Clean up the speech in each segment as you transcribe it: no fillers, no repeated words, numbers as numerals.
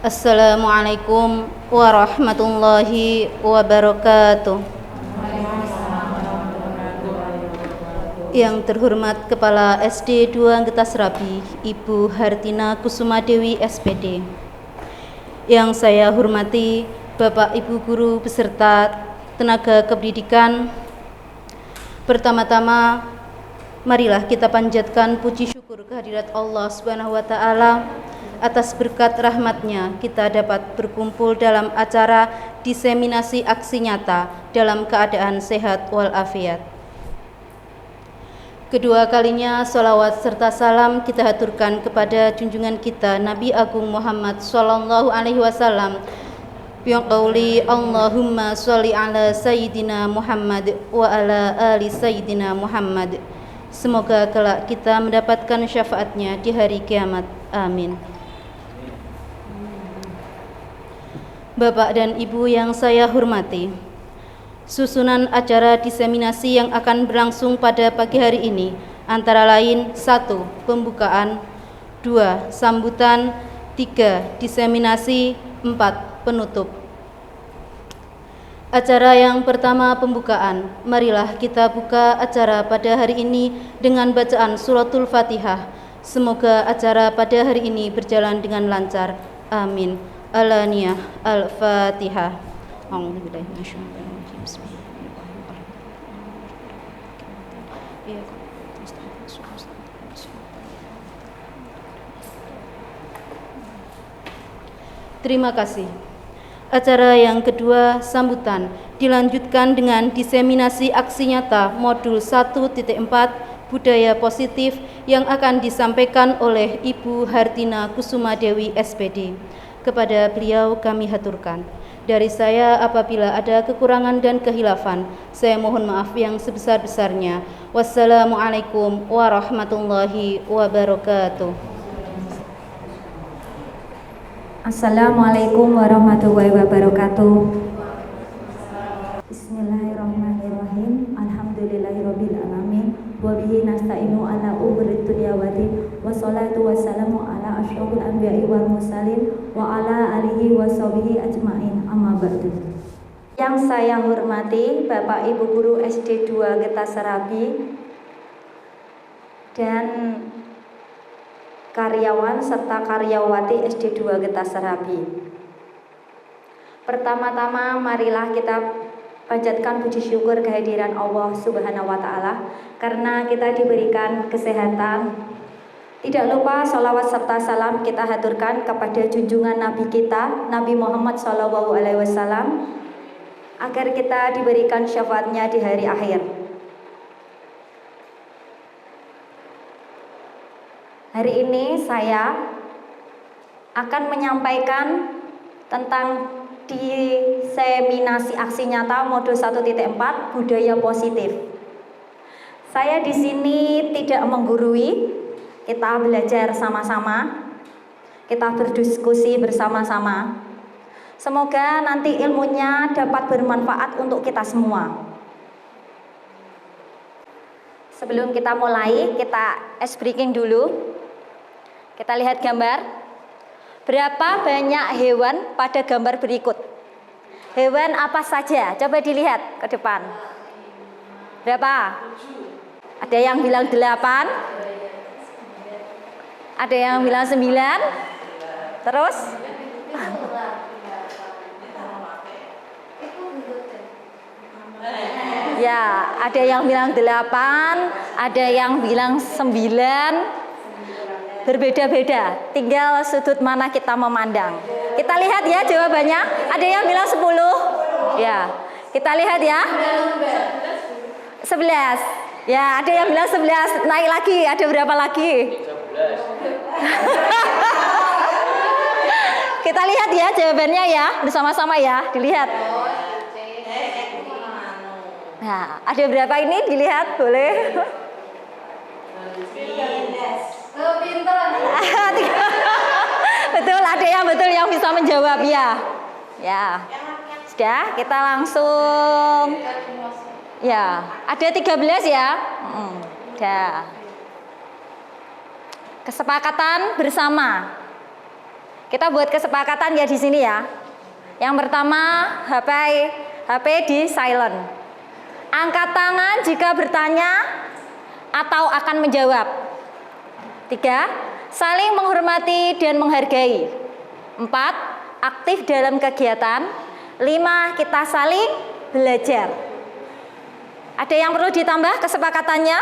Assalamualaikum warahmatullahi wabarakatuh. Yang terhormat Kepala SD 2 Getas Rabi, Ibu Hartina Kusuma Dewi SPD. Yang saya hormati Bapak Ibu Guru beserta tenaga kependidikan. Pertama-tama, marilah kita panjatkan puji syukur kehadirat Allah Subhanahu wa Ta'ala. Atas berkat rahmatnya kita dapat berkumpul dalam acara diseminasi aksi nyata dalam keadaan sehat walafiat. Kedua kalinya sholawat serta salam kita haturkan kepada junjungan kita Nabi Agung Muhammad Sallallahu Alaihi Wasallam. Biqauli Allahumma sholli ala Sayyidina Muhammad wa ala ali Sayyidina Muhammad. Semoga kelak kita mendapatkan syafaatnya di hari kiamat. Amin. Bapak dan Ibu yang saya hormati, susunan acara diseminasi yang akan berlangsung pada pagi hari ini antara lain 1. Pembukaan, 2. Sambutan, 3. Diseminasi, 4. Penutup. Acara yang pertama pembukaan. Marilah kita buka acara pada hari ini dengan bacaan suratul Fatihah. Semoga acara pada hari ini berjalan dengan lancar. Amin. Alaniyah Al-Fatihah. Terima kasih. Acara yang kedua, sambutan, dilanjutkan dengan diseminasi aksi nyata modul 1.4 budaya positif yang akan disampaikan oleh Ibu Hartina Kusuma Dewi SPD. Kepada beliau kami haturkan. Dari saya apabila ada kekurangan dan kehilafan, saya mohon maaf yang sebesar-besarnya. Wassalamualaikum warahmatullahi wabarakatuh. Assalamualaikum warahmatullahi wabarakatuh. Bismillahirrahmanirrahim. Alhamdulillahirabbil alamin. Wa bihi nasta'inu ala umuri dunya waddin. Wassalatu wassalamu ala asyrofil anbiya'i wal mursalin wa ala alihi wa sahbihi ajmain. Amma ba'du. Yang saya hormati Bapak Ibu Guru SD 2 Getas Rabi dan karyawan serta karyawati SD 2 Getas Rabi. Pertama-tama marilah kita panjatkan puji syukur kehadiran Allah Subhanahu wa Ta'ala karena kita diberikan kesehatan. Tidak lupa sholawat serta salam kita haturkan kepada junjungan Nabi kita Nabi Muhammad Sallallahu Alaihi Wasallam agar kita diberikan syafaatnya di hari akhir. Hari ini saya akan menyampaikan tentang diseminasi aksi nyata modul 1.4 budaya positif. Saya di sini tidak menggurui, kita belajar sama-sama, kita berdiskusi bersama-sama. Semoga nanti ilmunya dapat bermanfaat untuk kita semua. Sebelum kita mulai, kita ice breaking dulu. Kita lihat gambar. Berapa banyak hewan pada gambar berikut? Hewan apa saja? Coba dilihat ke depan. Berapa? Ada yang bilang 8. Ada yang bilang 9. Terus? Ya, ada yang bilang 8, ada yang bilang 9. Berbeda-beda, tinggal sudut mana kita memandang. Kita lihat ya jawabannya. Ada yang bilang 10. Ya, kita lihat ya. 11. Ya, ada yang bilang 11. Naik lagi, ada berapa lagi? 13. Kita lihat ya jawabannya ya, bersama-sama ya, dilihat. Nah, ada berapa ini? Dilihat, boleh. Betul, ada yang betul yang bisa menjawab ya. Ya. Sudah, kita langsung. Ya, ada 13 ya. Ya. Kesepakatan bersama. Kita buat kesepakatan ya di sini ya. Yang pertama, HP di silent. Angkat tangan jika bertanya atau akan menjawab. 3, saling menghormati dan menghargai. 4, aktif dalam kegiatan. 5, kita saling belajar. Ada yang perlu ditambah kesepakatannya?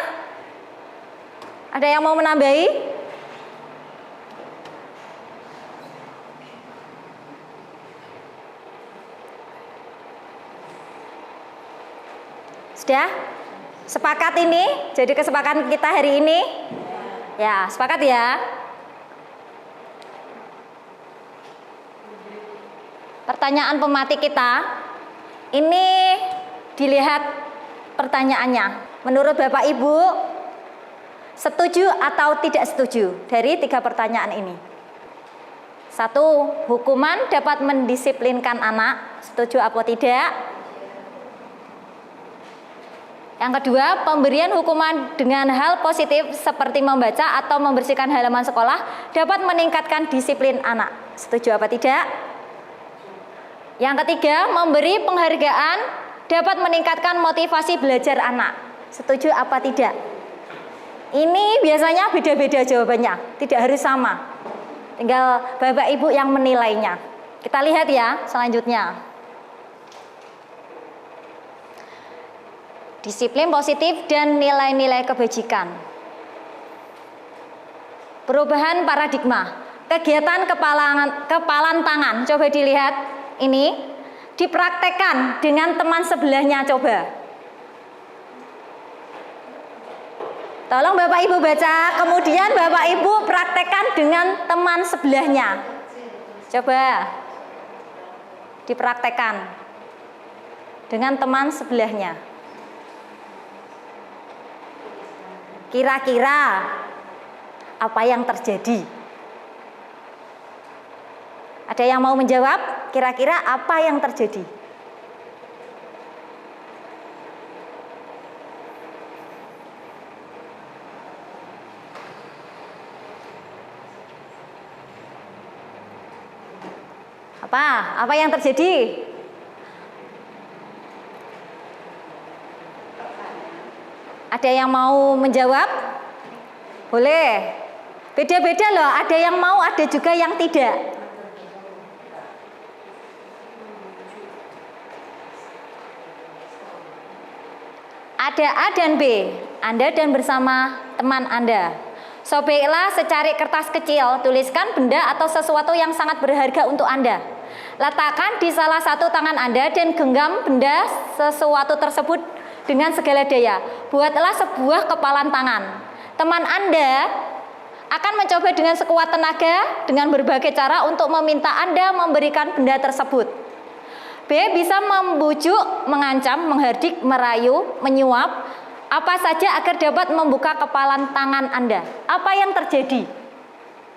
Ada yang mau menambahi? Sudah? Sepakat ini? Jadi kesepakatan kita hari ini? Ya, sepakat ya? Pertanyaan pematik kita, ini dilihat pertanyaannya. Menurut Bapak Ibu, setuju atau tidak setuju dari 3 pertanyaan ini? 1, hukuman dapat mendisiplinkan anak, setuju atau tidak? Yang kedua, pemberian hukuman dengan hal positif seperti membaca atau membersihkan halaman sekolah dapat meningkatkan disiplin anak, setuju apa tidak? Yang ketiga, memberi penghargaan dapat meningkatkan motivasi belajar anak, setuju apa tidak? Ini biasanya beda-beda jawabannya, tidak harus sama. Tinggal Bapak Ibu yang menilainya. Kita lihat ya selanjutnya. Disiplin positif dan nilai-nilai kebajikan. Perubahan paradigma. Kegiatan kepalan tangan. Coba dilihat ini. Dipraktekkan dengan teman sebelahnya coba. Tolong Bapak Ibu baca. Kemudian Bapak Ibu praktekkan dengan teman sebelahnya. Coba. Dipraktekkan dengan teman sebelahnya. Kira-kira apa yang terjadi? Ada yang mau menjawab? Kira-kira apa yang terjadi? Apa yang terjadi? Ada yang mau menjawab? Boleh. Beda-beda loh, ada yang mau, ada juga yang tidak. Ada A dan B, Anda dan bersama teman Anda. Sobeklah secari kertas kecil, tuliskan benda atau sesuatu yang sangat berharga untuk Anda. Letakkan di salah satu tangan Anda dan genggam benda sesuatu tersebut dengan segala daya. Buatlah sebuah kepalan tangan. Teman Anda akan mencoba dengan sekuat tenaga dengan berbagai cara untuk meminta Anda memberikan benda tersebut. B bisa membujuk, mengancam, menghardik, merayu, menyuap, apa saja agar dapat membuka kepalan tangan Anda. Apa yang terjadi?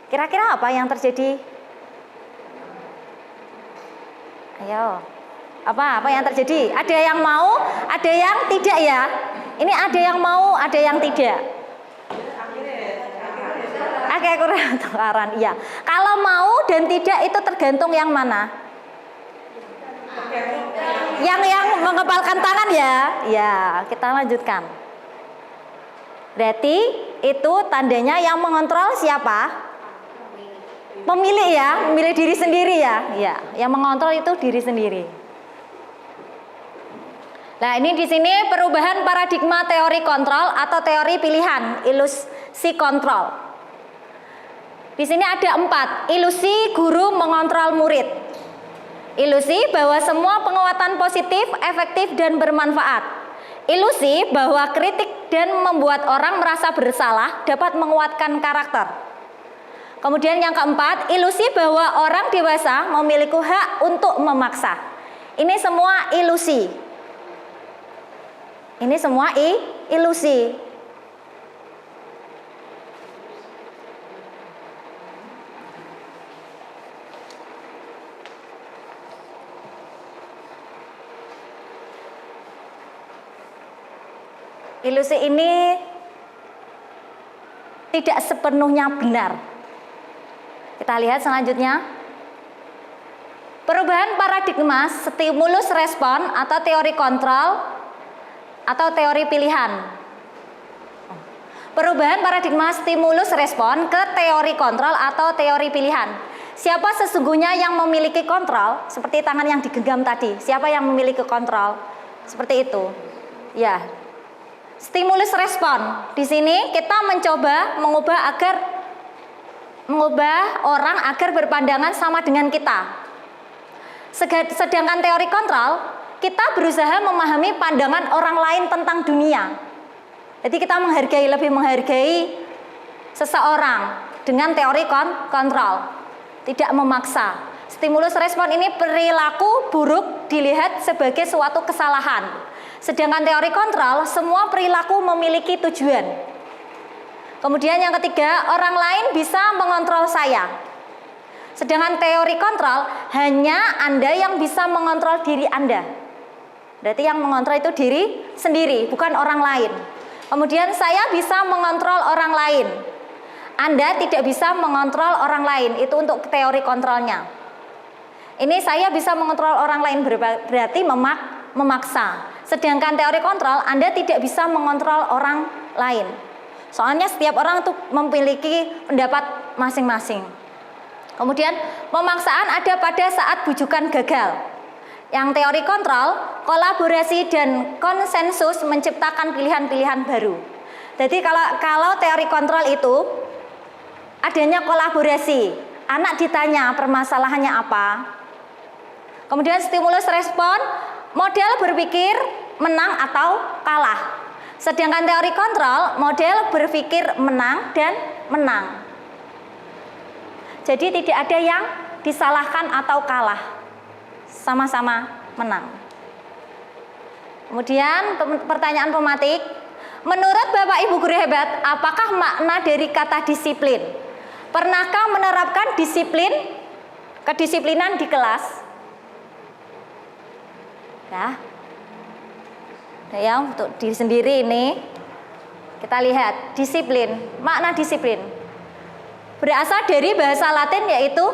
Kira-kira apa yang terjadi? Ayo. Apa yang terjadi? Ada yang mau, ada yang tidak ya? Ini ada yang mau, ada yang tidak. Agak kurang tukaran, iya. Kalau mau dan tidak itu tergantung yang mana? Yang mengepalkan tangan ya? Ya, kita lanjutkan. Berarti itu tandanya yang mengontrol siapa? Pemilik ya, memilih diri sendiri ya. Ya, yang mengontrol itu diri sendiri. Nah, ini di sini perubahan paradigma teori kontrol atau teori pilihan, ilusi kontrol. Di sini ada 4, ilusi guru mengontrol murid. Ilusi bahwa semua penguatan positif, efektif dan bermanfaat. Ilusi bahwa kritik dan membuat orang merasa bersalah dapat menguatkan karakter. Kemudian yang keempat, ilusi bahwa orang dewasa memiliki hak untuk memaksa. Ini semua ilusi. Ini semua ilusi. Ilusi ini tidak sepenuhnya benar. Kita lihat selanjutnya. Perubahan paradigma stimulus respon atau teori kontrol atau teori pilihan. Perubahan paradigma stimulus respon ke teori kontrol atau teori pilihan. Siapa sesungguhnya yang memiliki kontrol? Seperti tangan yang digenggam tadi. Siapa yang memiliki kontrol? Seperti itu. Ya. Stimulus respon. Di sini kita mencoba mengubah orang agar berpandangan sama dengan kita. Sedangkan teori kontrol, kita berusaha memahami pandangan orang lain tentang dunia. Jadi kita lebih menghargai seseorang dengan teori kontrol, tidak memaksa. Stimulus respon ini perilaku buruk dilihat sebagai suatu kesalahan. Sedangkan teori kontrol, semua perilaku memiliki tujuan. Kemudian yang ketiga, orang lain bisa mengontrol saya. Sedangkan teori kontrol, hanya Anda yang bisa mengontrol diri Anda. Berarti yang mengontrol itu diri sendiri, bukan orang lain. Kemudian saya bisa mengontrol orang lain. Anda tidak bisa mengontrol orang lain, itu untuk teori kontrolnya. Ini saya bisa mengontrol orang lain berarti memaksa. Sedangkan teori kontrol, Anda tidak bisa mengontrol orang lain. Soalnya setiap orang itu memiliki pendapat masing-masing. Kemudian pemaksaan ada pada saat bujukan gagal. Yang teori kontrol, kolaborasi dan konsensus menciptakan pilihan-pilihan baru. Jadi kalau teori kontrol itu adanya kolaborasi. Anak ditanya permasalahannya apa. Kemudian stimulus respon, model berpikir menang atau kalah. Sedangkan teori kontrol, model berpikir menang dan menang. Jadi tidak ada yang disalahkan atau kalah, sama-sama menang. Kemudian pertanyaan pematik, menurut Bapak Ibu guru hebat, apakah makna dari kata disiplin? Pernahkah menerapkan kedisiplinan di kelas? Ya, untuk diri sendiri ini kita lihat disiplin, makna disiplin. Berasal dari bahasa Latin yaitu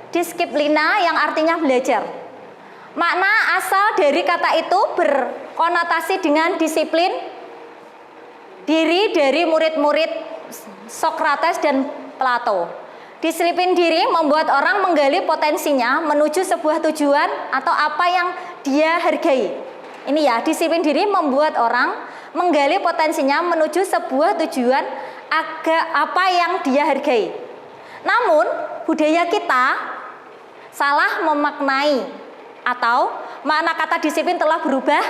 disciplina yang artinya belajar. Makna asal dari kata itu berkonotasi dengan disiplin diri dari murid-murid Sokrates dan Plato. Disiplin diri membuat orang menggali potensinya menuju sebuah tujuan atau apa yang dia hargai. Ini ya, disiplin diri membuat orang menggali potensinya menuju sebuah tujuan apa yang dia hargai. Namun, budaya kita salah memaknai atau makna kata disiplin telah berubah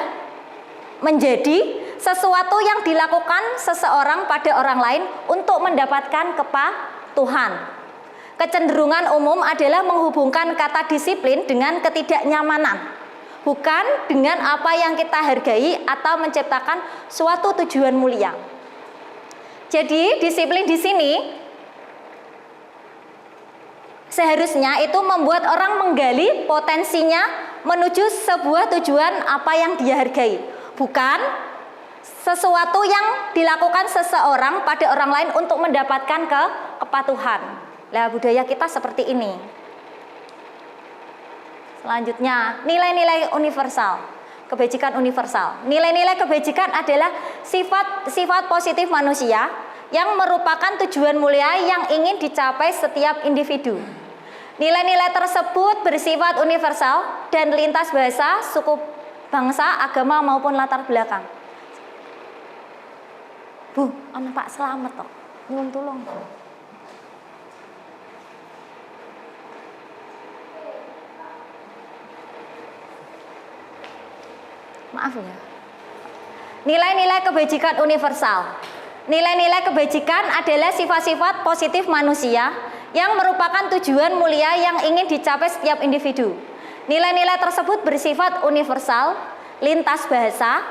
menjadi sesuatu yang dilakukan seseorang pada orang lain untuk mendapatkan kepatuhan. Kecenderungan umum adalah menghubungkan kata disiplin dengan ketidaknyamanan, bukan dengan apa yang kita hargai atau menciptakan suatu tujuan mulia. Jadi, disiplin di sini seharusnya itu membuat orang menggali potensinya menuju sebuah tujuan apa yang dia hargai, bukan sesuatu yang dilakukan seseorang pada orang lain untuk mendapatkan kepatuhan. Lah, budaya kita seperti ini. Selanjutnya, nilai-nilai universal, kebajikan universal. Nilai-nilai kebajikan adalah sifat positif manusia yang merupakan tujuan mulia yang ingin dicapai setiap individu. Nilai-nilai tersebut bersifat universal dan lintas bahasa, suku, bangsa, agama maupun latar belakang. Bu, ana Pak Slamet toh. Nyuwun tulung. Maaf ya. Nilai-nilai kebajikan universal. Nilai-nilai kebajikan adalah sifat-sifat positif manusia yang merupakan tujuan mulia yang ingin dicapai setiap individu. Nilai-nilai tersebut bersifat universal, lintas bahasa,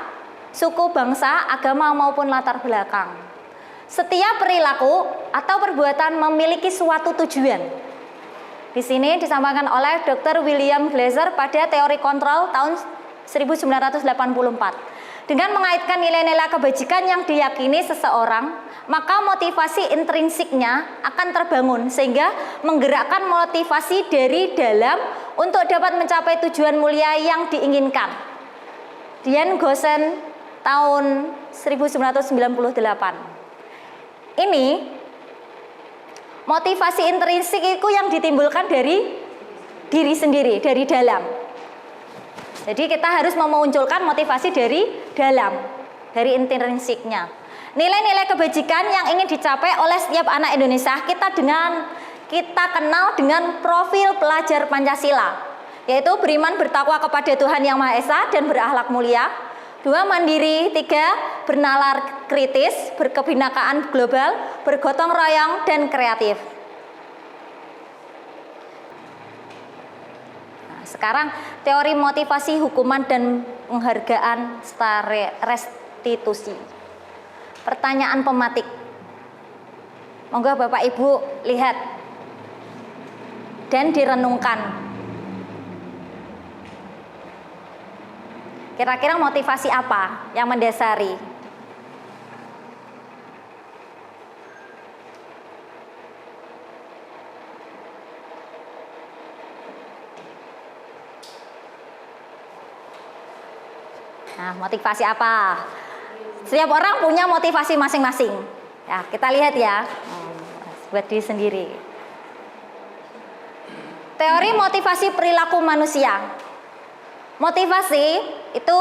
suku, bangsa, agama maupun latar belakang. Setiap perilaku atau perbuatan memiliki suatu tujuan. Di sini disampaikan oleh Dr. William Glasser pada teori kontrol tahun 1984. Dengan mengaitkan nilai-nilai kebajikan yang diyakini seseorang, maka motivasi intrinsiknya akan terbangun sehingga menggerakkan motivasi dari dalam untuk dapat mencapai tujuan mulia yang diinginkan. Dian Gosen tahun 1998. Ini motivasi intrinsik itu yang ditimbulkan dari diri sendiri, dari dalam. Jadi kita harus memunculkan motivasi dari dalam, dari intrinsiknya. Nilai-nilai kebajikan yang ingin dicapai oleh setiap anak Indonesia kita kenal dengan profil pelajar Pancasila, yaitu beriman bertakwa kepada Tuhan Yang Maha Esa dan berakhlak mulia. 2. Mandiri. 3. Bernalar kritis, berkebinekaan global, bergotong royong dan kreatif. Sekarang teori motivasi hukuman dan penghargaan secara restitusi. Pertanyaan pematik. Monggo Bapak Ibu lihat dan direnungkan. Kira-kira motivasi apa yang mendasari? Nah, motivasi apa? Setiap orang punya motivasi masing-masing. Ya, kita lihat ya. Buat diri sendiri. Teori motivasi perilaku manusia. Motivasi itu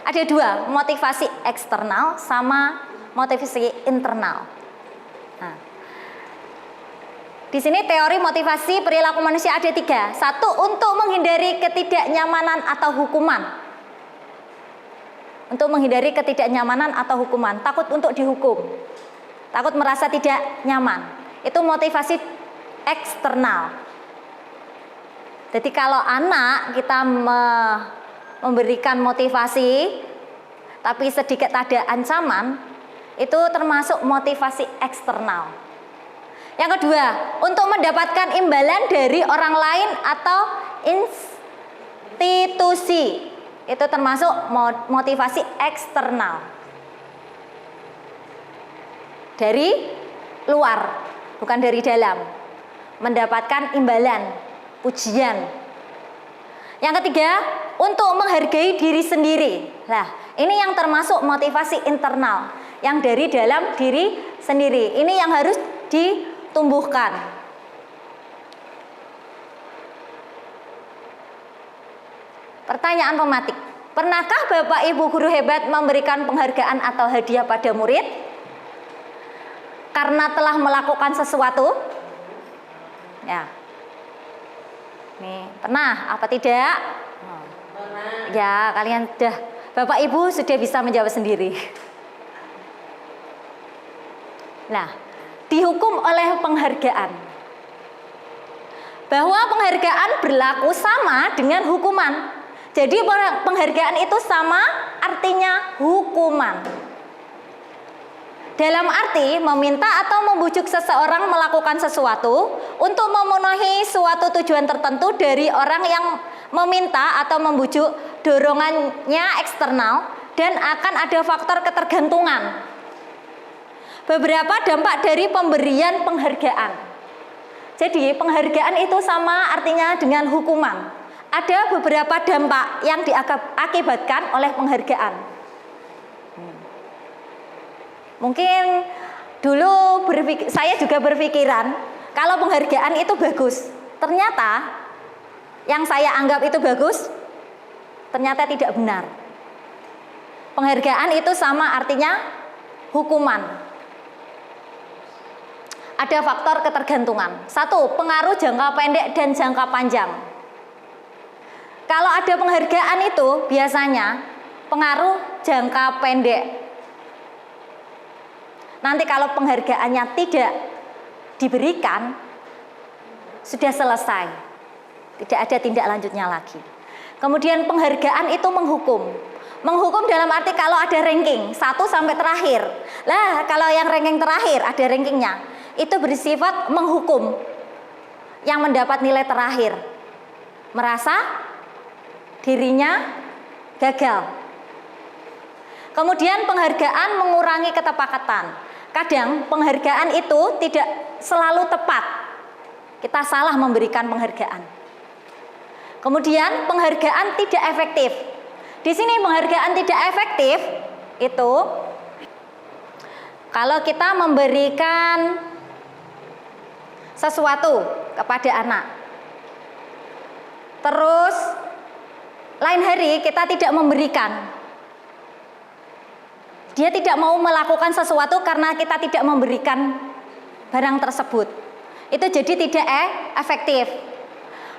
ada 2, motivasi eksternal sama motivasi internal. Nah, di sini teori motivasi perilaku manusia ada 3. 1, untuk menghindari ketidaknyamanan atau hukuman. Untuk menghindari ketidaknyamanan atau hukuman, takut untuk dihukum, takut merasa tidak nyaman. Itu motivasi eksternal. Jadi kalau anak kita memberikan motivasi tapi sedikit ada ancaman, itu termasuk motivasi eksternal. Yang kedua, untuk mendapatkan imbalan dari orang lain atau institusi, itu termasuk motivasi eksternal. Dari luar, bukan dari dalam. Mendapatkan imbalan, pujian. Yang ketiga, untuk menghargai diri sendiri. Nah, ini yang termasuk motivasi internal, yang dari dalam diri sendiri. Ini yang harus ditumbuhkan. Pertanyaan pematik. Pernahkah Bapak Ibu guru hebat memberikan penghargaan atau hadiah pada murid karena telah melakukan sesuatu? Ya. Nih, pernah apa tidak? Pernah. Ya, kalian sudah, Bapak Ibu sudah bisa menjawab sendiri. Nah, dihukum oleh penghargaan. Bahwa penghargaan berlaku sama dengan hukuman. Jadi penghargaan itu sama artinya hukuman. Dalam arti meminta atau membujuk seseorang melakukan sesuatu untuk memenuhi suatu tujuan tertentu dari orang yang meminta atau membujuk, dorongannya eksternal dan akan ada faktor ketergantungan. Beberapa dampak dari pemberian penghargaan. Jadi penghargaan itu sama artinya dengan hukuman. Ada beberapa dampak yang diakibatkan oleh penghargaan. Mungkin dulu saya juga berpikiran kalau penghargaan itu bagus. Ternyata yang saya anggap itu bagus, ternyata tidak benar. Penghargaan itu sama artinya hukuman. Ada faktor ketergantungan. 1, pengaruh jangka pendek dan jangka panjang. Kalau ada penghargaan itu biasanya pengaruh jangka pendek. Nanti kalau penghargaannya tidak diberikan, sudah selesai. Tidak ada tindak lanjutnya lagi. Kemudian penghargaan itu menghukum. Menghukum dalam arti kalau ada ranking 1 sampai terakhir. Lah, kalau yang ranking terakhir ada rankingnya, itu bersifat menghukum yang mendapat nilai terakhir. Merasa dirinya gagal. Kemudian penghargaan mengurangi ketepakatan. Kadang penghargaan itu tidak selalu tepat. Kita salah memberikan penghargaan. Kemudian penghargaan tidak efektif. Di sini penghargaan tidak efektif itu kalau kita memberikan sesuatu kepada anak, terus lain hari kita tidak memberikan. Dia tidak mau melakukan sesuatu karena kita tidak memberikan barang tersebut. Itu jadi tidak efektif.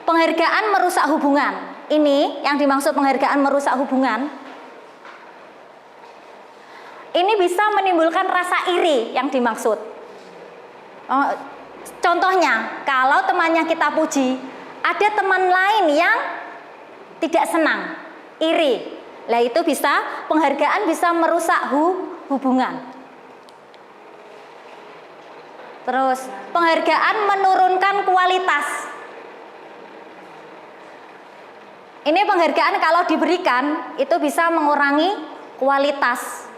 Penghargaan merusak hubungan. Ini yang dimaksud penghargaan merusak hubungan. Ini bisa menimbulkan rasa iri yang dimaksud. Contohnya, kalau temannya kita puji, ada teman lain yang tidak senang, iri. Lah itu bisa, penghargaan bisa merusak hubungan. Terus, penghargaan menurunkan kualitas. Ini penghargaan kalau diberikan, itu bisa mengurangi kualitas.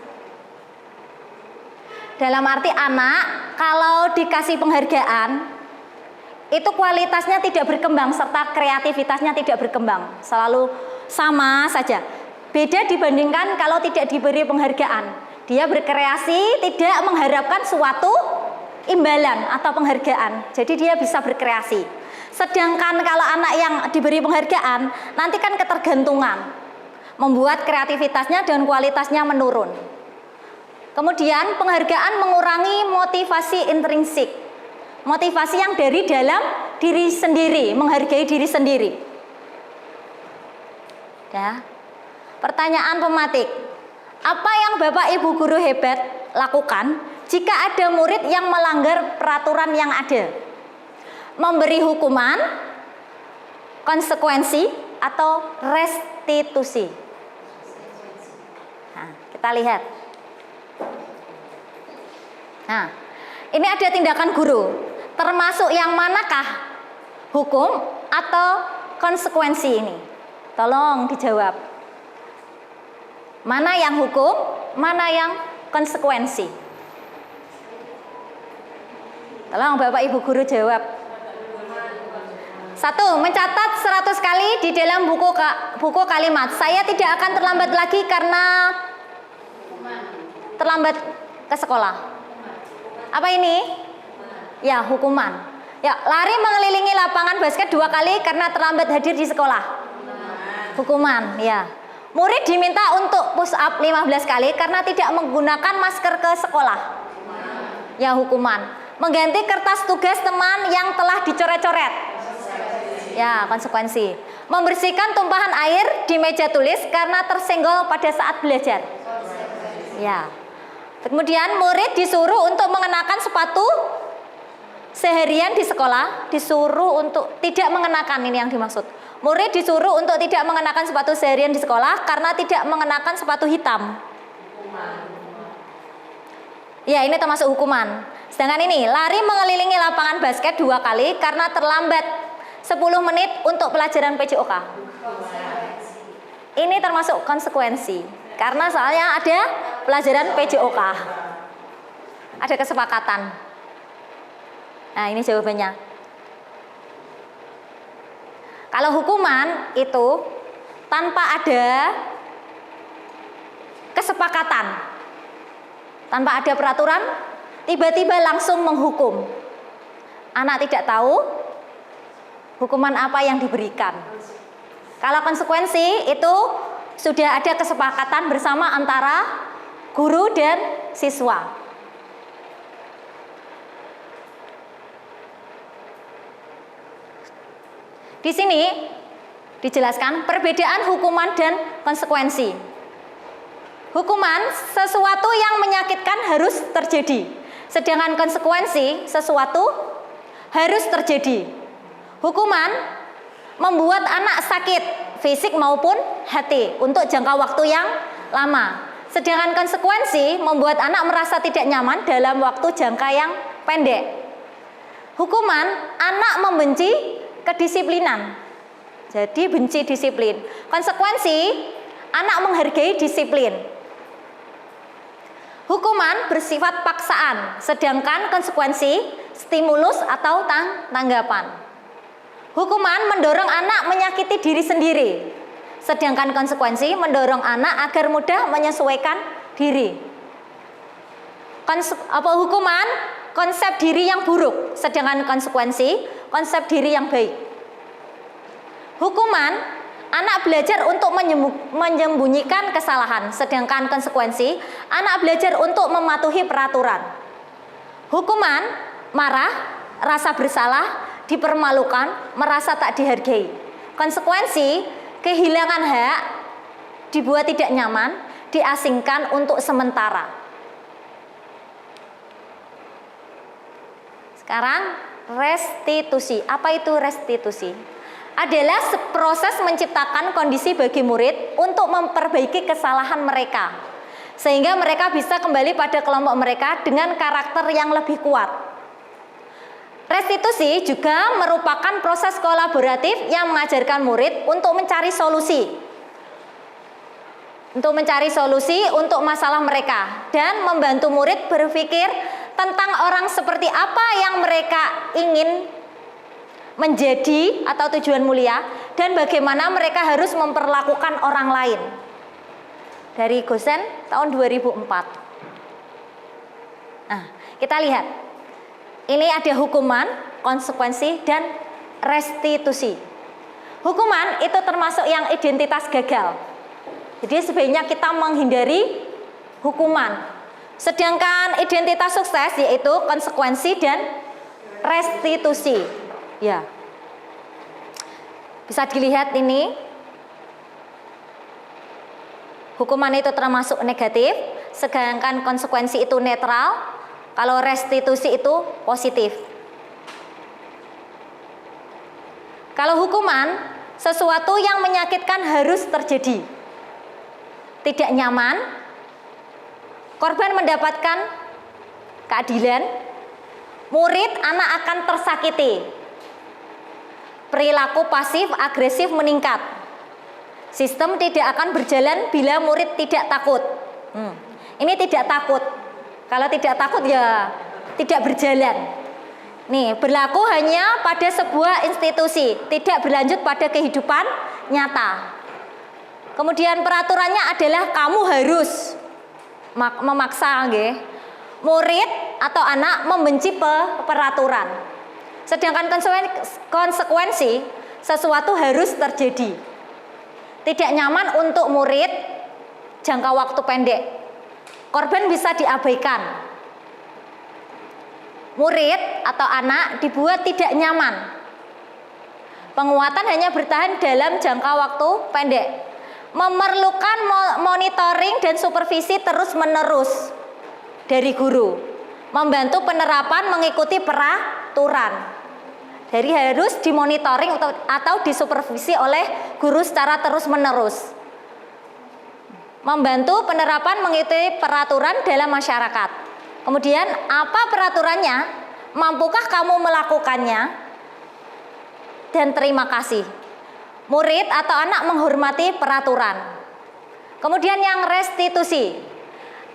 Dalam arti anak, kalau dikasih penghargaan, itu kualitasnya tidak berkembang, serta kreativitasnya tidak berkembang. Selalu sama saja. Beda dibandingkan kalau tidak diberi penghargaan. Dia berkreasi tidak mengharapkan suatu imbalan atau penghargaan. Jadi dia bisa berkreasi. Sedangkan kalau anak yang diberi penghargaan, nanti kan ketergantungan. Membuat kreativitasnya dan kualitasnya menurun. Kemudian penghargaan mengurangi motivasi intrinsik. Motivasi yang dari dalam diri sendiri, menghargai diri sendiri. Ya. Pertanyaan pematik, apa yang Bapak Ibu guru hebat lakukan jika ada murid yang melanggar peraturan yang ada? Memberi hukuman, konsekuensi, atau restitusi? Nah, kita lihat. Nah, ini ada tindakan guru, termasuk yang manakah? Hukum atau konsekuensi ini? Tolong dijawab. Mana yang hukum, mana yang konsekuensi? Tolong Bapak Ibu guru jawab. 1. Mencatat 100 kali di dalam buku kalimat. Saya tidak akan terlambat lagi karena terlambat ke sekolah. Apa ini? Ya, hukuman. Ya, lari mengelilingi lapangan basket 2 kali karena terlambat hadir di sekolah. Hukuman, ya. Murid diminta untuk push up 15 kali karena tidak menggunakan masker ke sekolah. Ya, hukuman. Mengganti kertas tugas teman yang telah dicoret-coret. Ya, konsekuensi. Membersihkan tumpahan air di meja tulis karena tersenggol pada saat belajar. Ya. Kemudian murid disuruh untuk mengenakan sepatu seharian di sekolah, disuruh untuk tidak mengenakan, ini yang dimaksud. Murid disuruh untuk tidak mengenakan sepatu seharian di sekolah karena tidak mengenakan sepatu hitam. Ya, ini termasuk hukuman. Sedangkan ini, lari mengelilingi lapangan basket 2 kali karena terlambat 10 menit untuk pelajaran PJOK. Ini termasuk konsekuensi. Karena soalnya ada pelajaran PJOK. Ada kesepakatan. Nah, ini jawabannya. Kalau hukuman itu tanpa ada kesepakatan, tanpa ada peraturan, tiba-tiba langsung menghukum. Anak tidak tahu hukuman apa yang diberikan. Kalau konsekuensi itu sudah ada kesepakatan bersama antara guru dan siswa. Di sini dijelaskan perbedaan hukuman dan konsekuensi. Hukuman sesuatu yang menyakitkan harus terjadi, sedangkan konsekuensi sesuatu harus terjadi. Hukuman membuat anak sakit fisik maupun hati untuk jangka waktu yang lama, sedangkan konsekuensi membuat anak merasa tidak nyaman dalam waktu jangka yang pendek. Hukuman anak membenci kedisiplinan, jadi benci disiplin. Konsekuensi anak menghargai disiplin. Hukuman bersifat paksaan, sedangkan konsekuensi stimulus atau tanggapan. Hukuman mendorong anak menyakiti diri sendiri, sedangkan konsekuensi mendorong anak agar mudah menyesuaikan diri. Hukuman konsep diri yang buruk, sedangkan konsekuensi konsep diri yang baik. Hukuman anak belajar untuk menyembunyikan kesalahan, sedangkan konsekuensi anak belajar untuk mematuhi peraturan. Hukuman marah, rasa bersalah, dipermalukan, merasa tak dihargai. Konsekuensi kehilangan hak, dibuat tidak nyaman, diasingkan untuk sementara. Sekarang restitusi. Apa itu restitusi? Adalah proses menciptakan kondisi bagi murid untuk memperbaiki kesalahan mereka, sehingga mereka bisa kembali pada kelompok mereka dengan karakter yang lebih kuat. Restitusi juga merupakan proses kolaboratif yang mengajarkan murid untuk mencari solusi untuk masalah mereka, dan membantu murid berpikir tentang orang seperti apa yang mereka ingin menjadi atau tujuan mulia, dan bagaimana mereka harus memperlakukan orang lain. Dari Gosen tahun 2004. Nah, kita lihat. Ini ada hukuman, konsekuensi, dan restitusi. Hukuman itu termasuk yang identitas gagal. Jadi sebaiknya kita menghindari hukuman. Sedangkan identitas sukses yaitu konsekuensi dan restitusi. Ya, bisa dilihat ini. Hukuman itu termasuk negatif, sedangkan konsekuensi itu netral. Kalau restitusi itu positif. Kalau hukuman, sesuatu yang menyakitkan harus terjadi. Tidak nyaman, korban mendapatkan keadilan, murid anak akan tersakiti. Perilaku pasif agresif meningkat. Sistem tidak akan berjalan bila murid tidak takut. Ini tidak takut. Kalau tidak takut ya tidak berjalan. Nih, berlaku hanya pada sebuah institusi, tidak berlanjut pada kehidupan nyata. Kemudian peraturannya adalah kamu harus memaksa, nggih. Murid atau anak membenci peraturan. Sedangkan konsekuensi sesuatu harus terjadi. Tidak nyaman untuk murid jangka waktu pendek. Korban bisa diabaikan. Murid atau anak dibuat tidak nyaman. Penguatan hanya bertahan dalam jangka waktu pendek. Memerlukan monitoring dan supervisi terus-menerus dari guru. Membantu penerapan mengikuti peraturan. Jadi harus dimonitoring atau disupervisi oleh guru secara terus-menerus. Membantu penerapan mengikuti peraturan dalam masyarakat. Kemudian apa peraturannya? Mampukah kamu melakukannya? Dan terima kasih. Murid atau anak menghormati peraturan. Kemudian yang restitusi.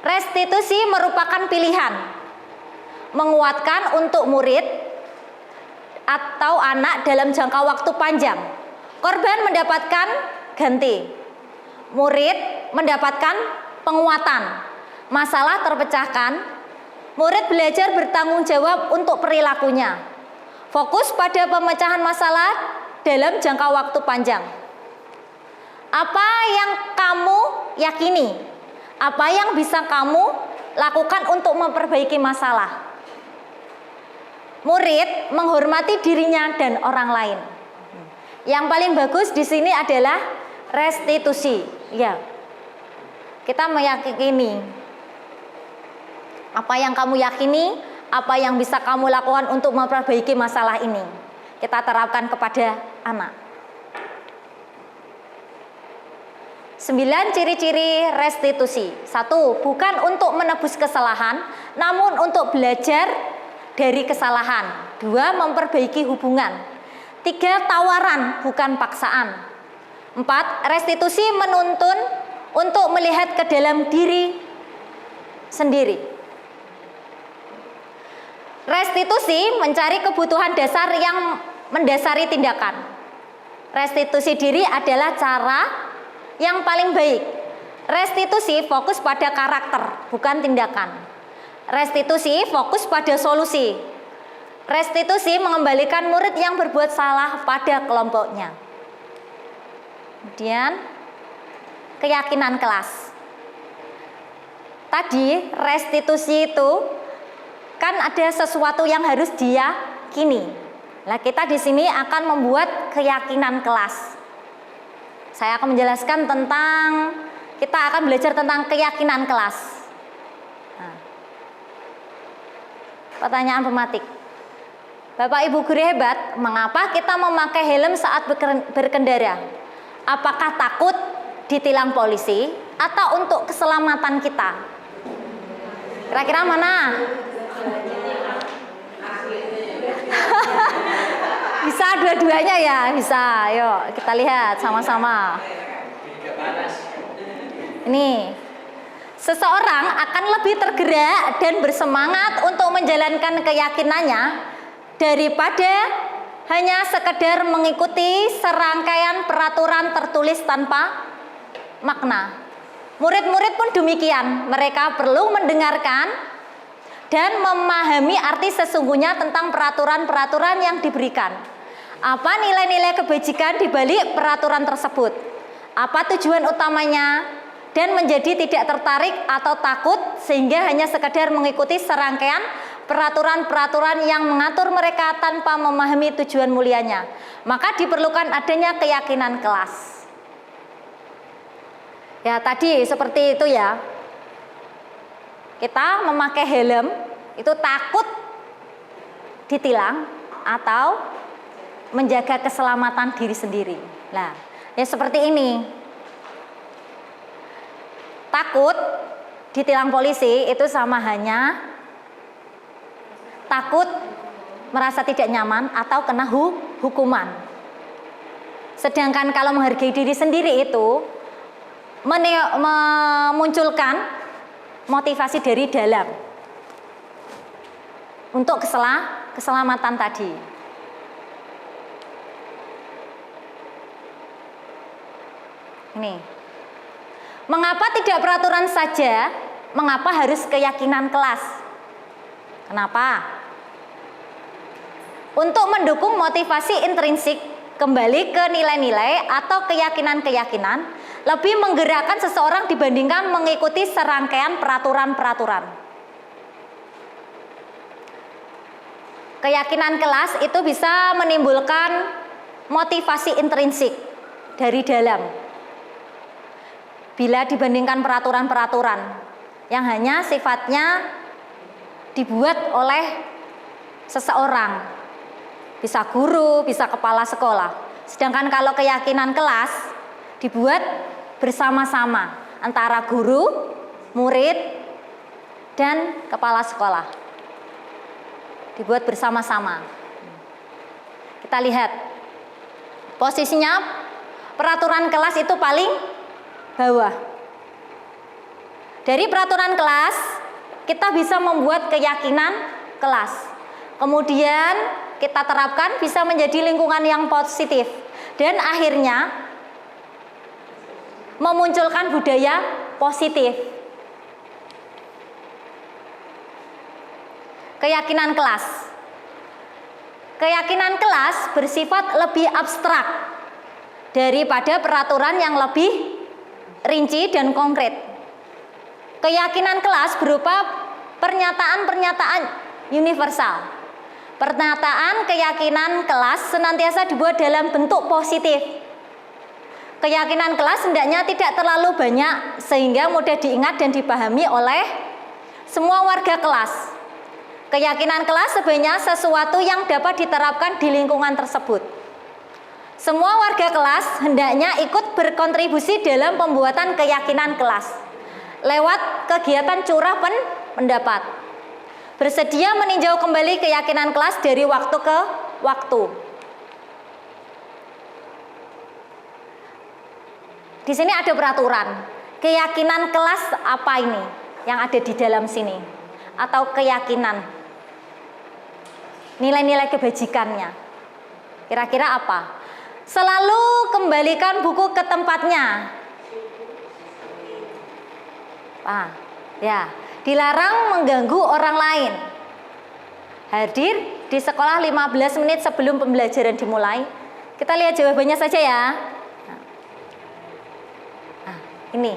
Restitusi merupakan pilihan. Menguatkan untuk murid atau anak dalam jangka waktu panjang. Korban mendapatkan ganti. Murid mendapatkan penguatan. Masalah terpecahkan. Murid belajar bertanggung jawab untuk perilakunya. Fokus pada pemecahan masalah dalam jangka waktu panjang. Apa yang kamu yakini? Apa yang bisa kamu lakukan untuk memperbaiki masalah? Murid menghormati dirinya dan orang lain. Yang paling bagus di sini adalah restitusi. Ya, kita meyakini apa yang kamu yakini, apa yang bisa kamu lakukan untuk memperbaiki masalah ini. Kita terapkan kepada anak. 9 ciri-ciri restitusi. 1. Bukan untuk menebus kesalahan, namun untuk belajar dari kesalahan. 2. Memperbaiki hubungan. 3. Tawaran, bukan paksaan. 4. Restitusi menuntun untuk melihat ke dalam diri sendiri. Restitusi mencari kebutuhan dasar yang mendasari tindakan. Restitusi diri adalah cara yang paling baik. Restitusi fokus pada karakter, bukan tindakan. Restitusi fokus pada solusi. Restitusi mengembalikan murid yang berbuat salah pada kelompoknya. Kemudian keyakinan kelas. Tadi restitusi itu kan ada sesuatu yang harus diyakini. Nah, kita di sini akan membuat keyakinan kelas. Saya akan menjelaskan kita akan belajar tentang keyakinan kelas. Nah, pertanyaan pematik. Bapak Ibu guru hebat, mengapa kita memakai helm saat berkendara? Apakah takut ditilang polisi atau untuk keselamatan kita? Kira-kira mana? Bisa dua-duanya ya? Bisa, yuk kita lihat sama-sama. Ini, seseorang akan lebih tergerak dan bersemangat untuk menjalankan keyakinannya daripada hanya sekedar mengikuti serangkaian peraturan tertulis tanpa makna. Murid-murid pun demikian, mereka perlu mendengarkan dan memahami arti sesungguhnya tentang peraturan-peraturan yang diberikan. Apa nilai-nilai kebajikan di balik peraturan tersebut? Apa tujuan utamanya? Dan menjadi tidak tertarik atau takut sehingga hanya sekedar mengikuti serangkaian peraturan-peraturan yang mengatur mereka tanpa memahami tujuan mulianya. Maka diperlukan adanya keyakinan kelas. Ya, tadi seperti itu ya. Kita memakai helm itu takut ditilang atau menjaga keselamatan diri sendiri. Nah, ya seperti ini. Takut ditilang polisi itu sama hanya takut merasa tidak nyaman atau kena hukuman. Sedangkan kalau menghargai diri sendiri itu memunculkan motivasi dari dalam untuk keselamatan tadi. Ini. Mengapa tidak peraturan saja? Mengapa harus keyakinan kelas? Kenapa? Untuk mendukung motivasi intrinsik kembali ke nilai-nilai atau keyakinan-keyakinan, lebih menggerakkan seseorang dibandingkan mengikuti serangkaian peraturan-peraturan. Keyakinan kelas itu bisa menimbulkan motivasi intrinsik dari dalam. Bila dibandingkan peraturan-peraturan yang hanya sifatnya dibuat oleh seseorang, bisa guru, bisa kepala sekolah. Sedangkan kalau keyakinan kelas dibuat bersama-sama antara guru, murid, dan kepala sekolah. Dibuat bersama-sama. Kita lihat posisinya peraturan kelas itu paling bawah. Dari peraturan kelas kita bisa membuat keyakinan kelas. Kemudian kita terapkan bisa menjadi lingkungan yang positif dan akhirnya memunculkan budaya positif. Keyakinan kelas. Keyakinan kelas bersifat lebih abstrak daripada peraturan yang lebih rinci dan konkret. Keyakinan kelas berupa pernyataan-pernyataan universal. Pernyataan keyakinan kelas senantiasa dibuat dalam bentuk positif. Keyakinan kelas hendaknya tidak terlalu banyak sehingga mudah diingat dan dipahami oleh semua warga kelas. Keyakinan kelas sebenarnya sesuatu yang dapat diterapkan di lingkungan tersebut. Semua warga kelas hendaknya ikut berkontribusi dalam pembuatan keyakinan kelas lewat kegiatan curah pendapat. Bersedia meninjau kembali keyakinan kelas dari waktu ke waktu. Di sini ada peraturan. Keyakinan kelas apa ini? yang ada di dalam sini, atau keyakinan, nilai-nilai kebajikannya. Kira-kira apa? Selalu kembalikan buku ke tempatnya. Ya, dilarang mengganggu orang lain. Hadir di sekolah 15 menit sebelum pembelajaran dimulai. Kita lihat jawabannya saja ya. Nah, ini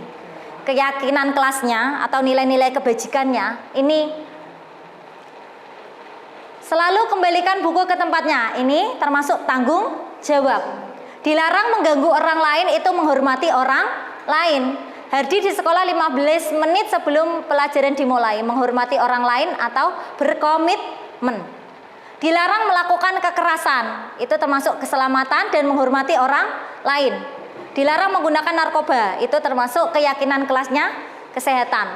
keyakinan kelasnya atau nilai-nilai kebajikannya. Ini selalu kembalikan buku ke tempatnya. Ini termasuk tanggung jawab. Dilarang mengganggu orang lain itu menghormati orang lain. Hadir di sekolah 15 menit sebelum pelajaran dimulai, menghormati orang lain atau berkomitmen. Dilarang melakukan kekerasan, itu termasuk keselamatan dan menghormati orang lain. Dilarang menggunakan narkoba, itu termasuk keyakinan kelasnya kesehatan.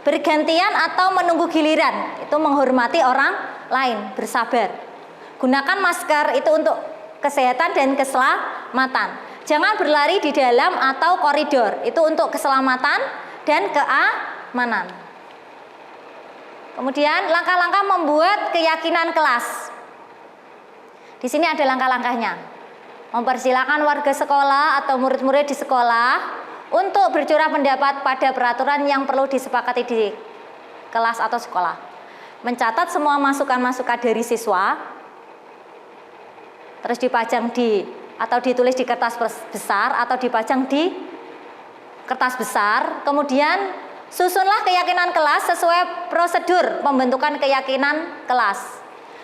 Bergantian atau menunggu giliran, itu menghormati orang lain, bersabar. Gunakan masker, itu untuk kesehatan dan keselamatan. Jangan berlari di dalam atau koridor, itu untuk keselamatan dan keamanan. Kemudian langkah-langkah membuat keyakinan kelas. Di sini ada langkah-langkahnya. Mempersilahkan warga sekolah atau murid-murid di sekolah untuk bercurah pendapat pada peraturan yang perlu disepakati di kelas atau sekolah. Mencatat semua masukan-masukan dari siswa, terus dipajang atau ditulis di kertas besar atau dipajang di kertas besar. Kemudian susunlah keyakinan kelas sesuai prosedur pembentukan keyakinan kelas.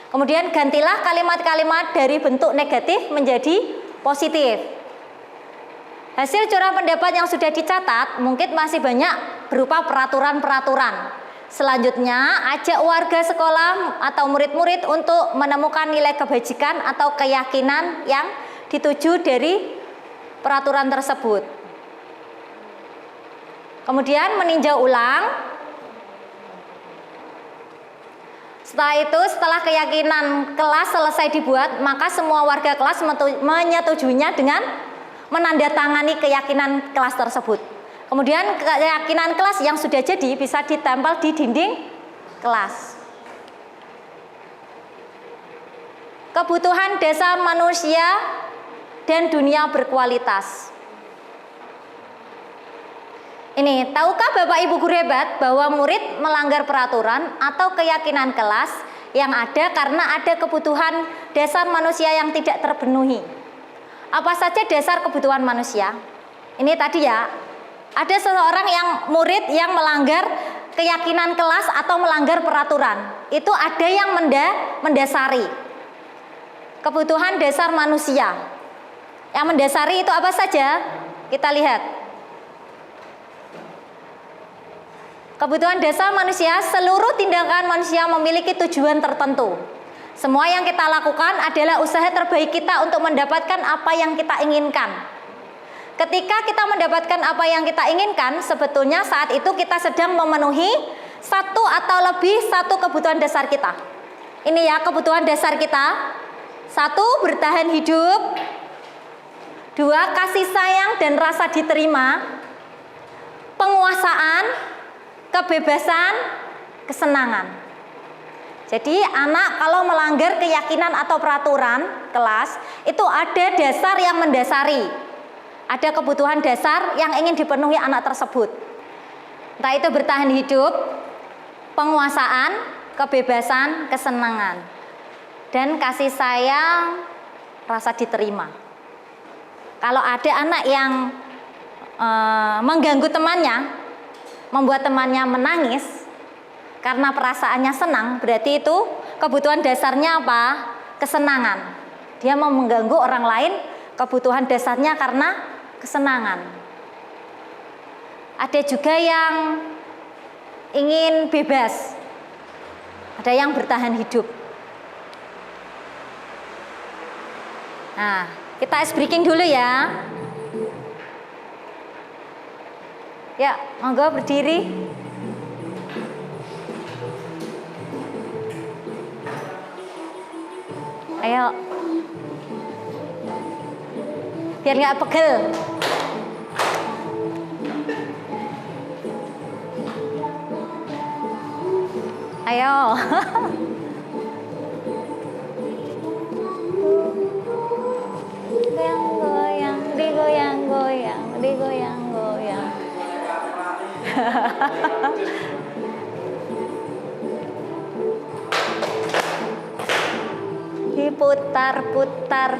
Kemudian gantilah kalimat-kalimat dari bentuk negatif menjadi positif. Hasil curah pendapat yang sudah dicatat mungkin masih banyak berupa peraturan-peraturan. Selanjutnya, ajak warga sekolah atau murid-murid untuk menemukan nilai kebajikan atau keyakinan yang dituju dari peraturan tersebut. Kemudian meninjau ulang. Setelah keyakinan kelas selesai dibuat, maka semua warga kelas menyetujuinya dengan menandatangani keyakinan kelas tersebut. Kemudian keyakinan kelas yang sudah jadi bisa ditempel di dinding kelas. Kebutuhan dasar manusia dan dunia berkualitas. Ini, tahukah Bapak Ibu guru hebat bahwa murid melanggar peraturan atau keyakinan kelas yang ada karena ada kebutuhan dasar manusia yang tidak terpenuhi? Apa saja dasar kebutuhan manusia? Ini tadi ya, ada seseorang murid yang melanggar keyakinan kelas atau melanggar peraturan. Itu ada yang mendasari kebutuhan dasar manusia. Yang mendasari itu apa saja? Kita lihat. Kebutuhan dasar manusia, seluruh tindakan manusia memiliki tujuan tertentu. Semua yang kita lakukan adalah usaha terbaik kita untuk mendapatkan apa yang kita inginkan. Ketika kita mendapatkan apa yang kita inginkan, sebetulnya saat itu kita sedang memenuhi satu kebutuhan dasar kita. Ini ya kebutuhan dasar kita. 1, bertahan hidup. 2, kasih sayang dan rasa diterima. Penguasaan, kebebasan, kesenangan. Jadi anak kalau melanggar keyakinan atau peraturan kelas, itu ada dasar yang mendasari. Ada kebutuhan dasar yang ingin dipenuhi anak tersebut. Entah itu bertahan hidup, penguasaan, kebebasan, kesenangan, dan kasih sayang, rasa diterima. Kalau ada anak yang mengganggu temannya, membuat temannya menangis karena perasaannya senang, berarti itu kebutuhan dasarnya apa? Kesenangan. Dia mau mengganggu orang lain, kebutuhan dasarnya karena kesenangan. Ada juga yang ingin bebas, ada yang bertahan hidup. Nah, kita ice breaking dulu ya. Ya, monggo berdiri. Ayo. Biar nggak pegel. Ayo. Goyang-goyang, digoyang-goyang, digoyang-goyang. Diputar-putar.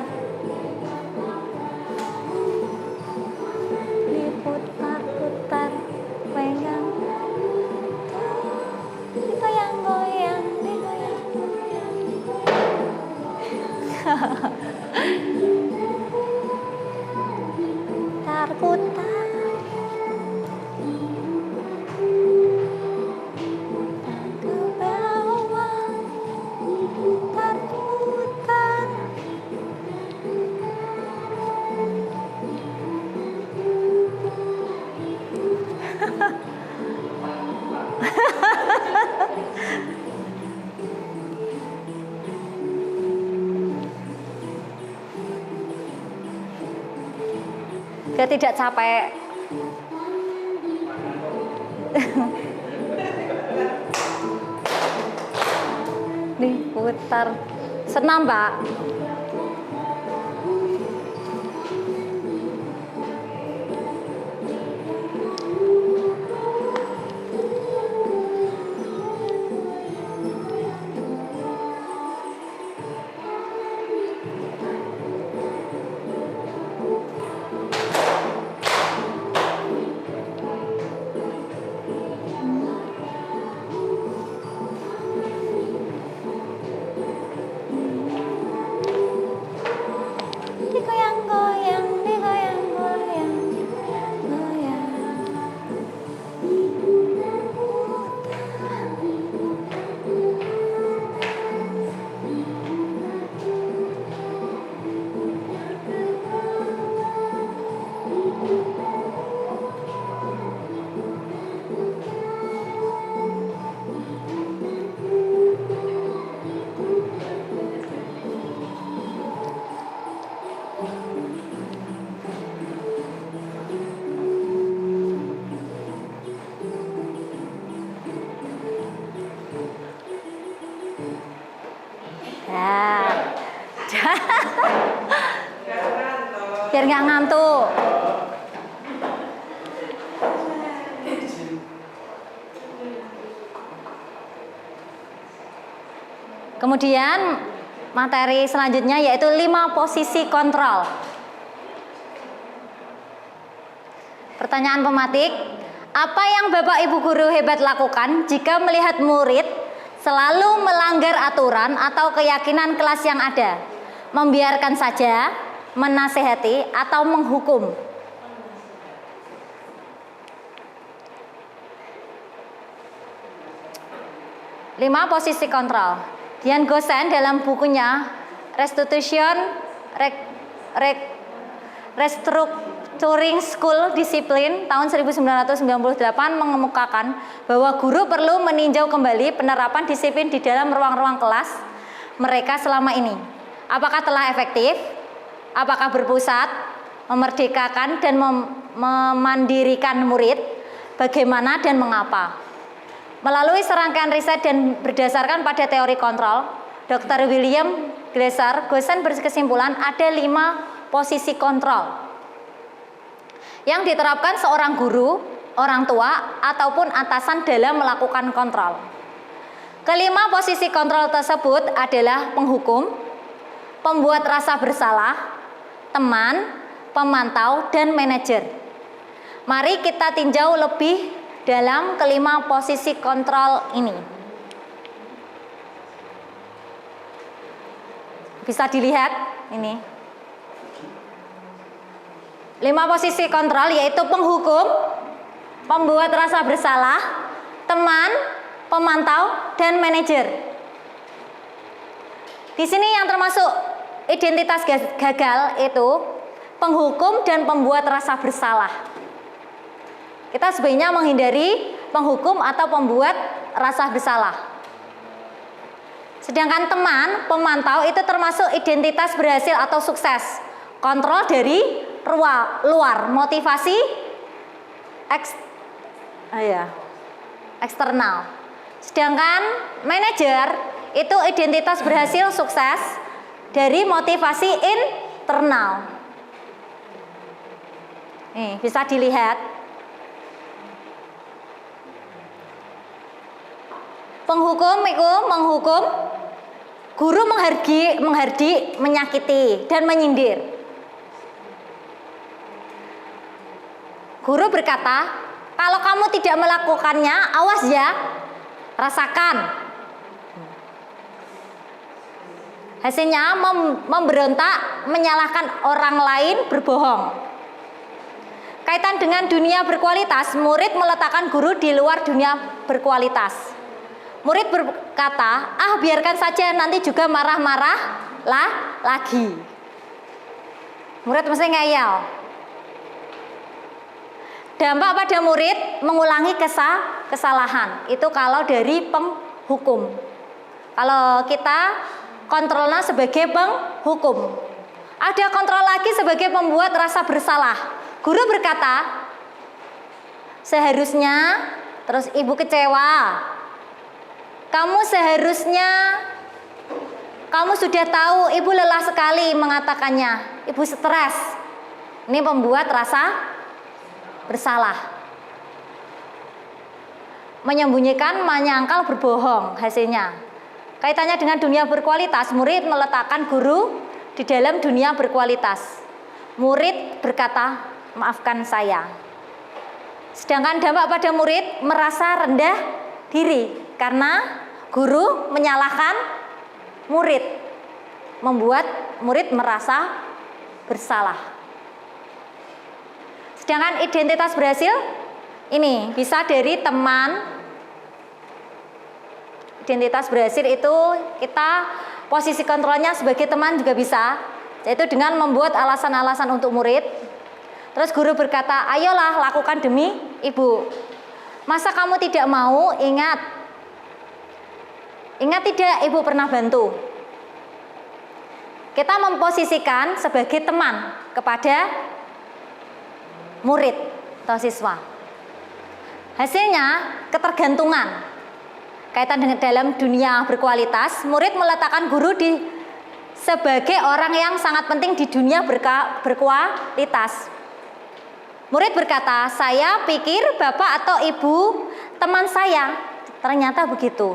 Diputar-putar. Goyang. Digoyang-goyang, digoyang-goyang. Putar-putar. Ke bawah. Putar-putar. Biar tidak capek. Diputar. Senam, Mbak. Digoyang-goyang, digoyang-goyang, goyang. Nah. Biar nggak ngantuk. Kemudian materi selanjutnya yaitu 5 posisi kontrol. Pertanyaan pematik, apa yang Bapak Ibu guru hebat lakukan jika melihat murid selalu melanggar aturan atau keyakinan kelas yang ada? Membiarkan saja, menasehati, atau menghukum? Lima posisi kontrol. Dian Gosen dalam bukunya Restructuring School Discipline tahun 1998 mengemukakan bahwa guru perlu meninjau kembali penerapan disiplin di dalam ruang-ruang kelas mereka selama ini. Apakah telah efektif? Apakah berpusat, memerdekakan dan memandirikan murid? Bagaimana dan mengapa? Melalui serangkaian riset dan berdasarkan pada teori kontrol, Dr. William Glasser Gosen berkesimpulan ada 5 posisi kontrol yang diterapkan seorang guru, orang tua, ataupun atasan dalam melakukan kontrol. Kelima posisi kontrol tersebut adalah penghukum, pembuat rasa bersalah, teman, pemantau, dan manajer. Mari kita tinjau lebih dalam kelima posisi kontrol ini. Bisa dilihat ini. 5 posisi kontrol yaitu penghukum, pembuat rasa bersalah, teman, pemantau, dan manajer. Di sini yang termasuk identitas gagal itu penghukum dan pembuat rasa bersalah. Kita sebaiknya menghindari penghukum atau pembuat rasa bersalah. Sedangkan teman, pemantau itu termasuk identitas berhasil atau sukses. Kontrol dari luar, motivasi eksternal. Sedangkan manajer itu identitas berhasil sukses dari motivasi internal. Nih, bisa dilihat. Penghukum itu menghukum, guru menghardik, menyakiti, dan menyindir. Guru berkata, kalau kamu tidak melakukannya, awas ya, rasakan. Hasilnya memberontak, menyalahkan orang lain, berbohong. Kaitan dengan dunia berkualitas, murid meletakkan guru di luar dunia berkualitas. Murid berkata, biarkan saja, nanti juga marah-marah lagi. Murid mesti ngeyel. Dampak pada murid mengulangi kesalahan. Itu kalau dari penghukum. Kalau kita kontrolnya sebagai penghukum. Ada kontrol lagi sebagai pembuat rasa bersalah. Guru berkata, seharusnya, terus ibu kecewa. Kamu sudah tahu, ibu lelah sekali mengatakannya. Ibu stres. Ini pembuat rasa bersalah. Menyembunyikan, menyangkal, berbohong hasilnya. Kaitannya dengan dunia berkualitas, murid meletakkan guru di dalam dunia berkualitas. Murid berkata, maafkan saya. Sedangkan dampak pada murid merasa rendah diri. Karena guru menyalahkan murid, membuat murid merasa bersalah. Sedangkan identitas berhasil ini bisa dari teman. Identitas berhasil itu kita posisi kontrolnya sebagai teman juga bisa, yaitu dengan membuat alasan-alasan untuk murid. Terus guru berkata, ayolah lakukan demi ibu. Masa kamu tidak mau? Ingat tidak, ibu pernah bantu. Kita memposisikan sebagai teman kepada murid atau siswa. Hasilnya ketergantungan. Kaitan dengan dalam dunia berkualitas, murid meletakkan guru sebagai orang yang sangat penting di dunia berkualitas. Murid berkata, saya pikir bapak atau ibu teman saya. Ternyata begitu.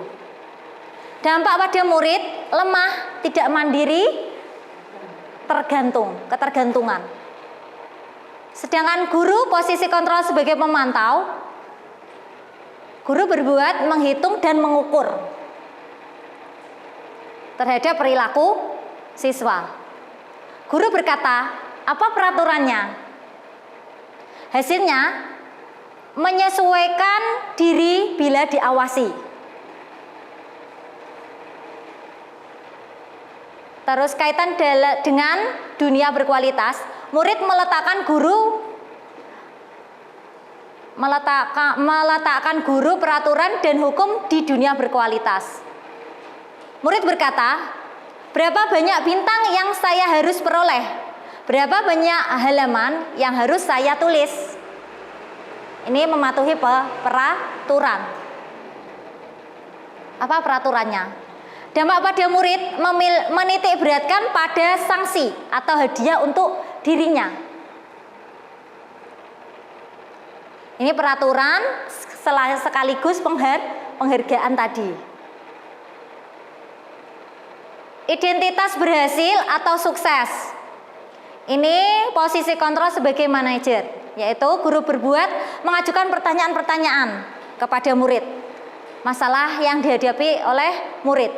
Dampak pada murid lemah, tidak mandiri, ketergantungan. Sedangkan guru posisi kontrol sebagai pemantau, guru berbuat menghitung dan mengukur terhadap perilaku siswa. Guru berkata, apa peraturannya? Hasilnya menyesuaikan diri bila diawasi. Terus kaitan dengan dunia berkualitas, murid meletakkan guru peraturan dan hukum di dunia berkualitas. Murid berkata, berapa banyak bintang yang saya harus peroleh? Berapa banyak halaman yang harus saya tulis? Ini mematuhi peraturan. Apa peraturannya? Dampak pada murid menitik beratkan pada sanksi atau hadiah untuk dirinya. Ini peraturan sekaligus penghargaan tadi. Identitas berhasil atau sukses. Ini posisi kontrol sebagai manajer, yaitu guru berbuat mengajukan pertanyaan-pertanyaan kepada murid. Masalah yang dihadapi oleh murid.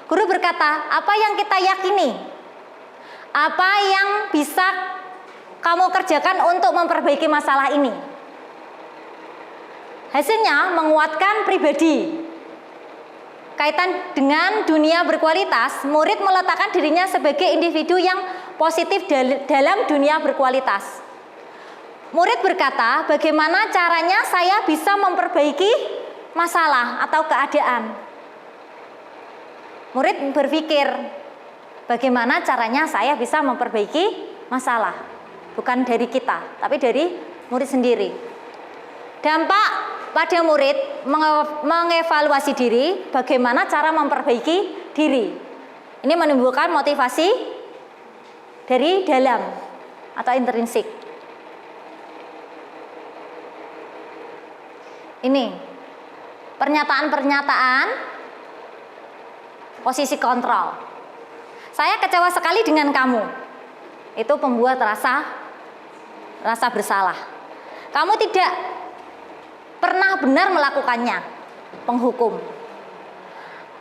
Guru berkata, apa yang kita yakini? Apa yang bisa kamu kerjakan untuk memperbaiki masalah ini? Hasilnya menguatkan pribadi. Kaitan dengan dunia berkualitas, murid meletakkan dirinya sebagai individu yang positif dalam dunia berkualitas. Murid berkata, bagaimana caranya saya bisa memperbaiki masalah atau keadaan? Murid berpikir, bagaimana caranya saya bisa memperbaiki masalah? Bukan dari kita, tapi dari murid sendiri. Dampak pada murid mengevaluasi diri, bagaimana cara memperbaiki diri. Ini menimbulkan motivasi dari dalam atau intrinsik. Ini pernyataan-pernyataan posisi kontrol. Saya kecewa sekali dengan kamu. Itu pembuat rasa bersalah. Kamu tidak pernah benar melakukannya. Penghukum.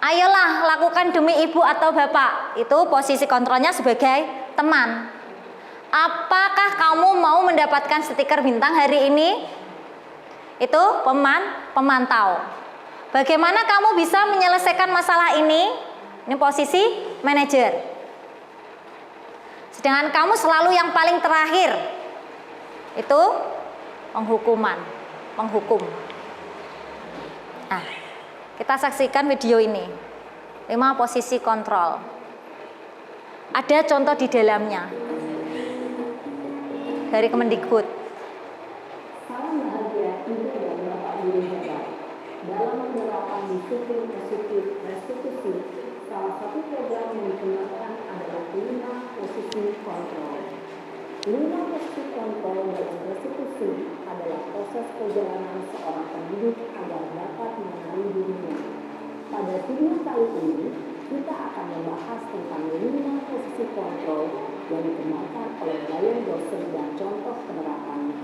Ayolah lakukan demi ibu atau bapak. Itu posisi kontrolnya sebagai teman. Apakah kamu mau mendapatkan stiker bintang hari ini? Itu pemantau. Bagaimana kamu bisa menyelesaikan masalah ini? Ini posisi manajer. Sedangkan kamu selalu yang paling terakhir. Itu penghukum. Nah, kita saksikan video ini. 5 posisi kontrol. Ada contoh di dalamnya. Dari Kemendikbud. Salam bahagia Ibu dan Bapak Guru hebat. Dalam menerapkan disiplin restitusi, salah satu program yang digunakan adalah 5 posisi kontrol. 5 posisi kontrol dalam restitusi adalah proses perjalanan seorang pendidik agar dapat mengenali dirinya. Pada video kali ini, kita akan membahas tentang 5 posisi kontrol yang dikembangkan oleh Brian Dawson dan contoh penerapannya.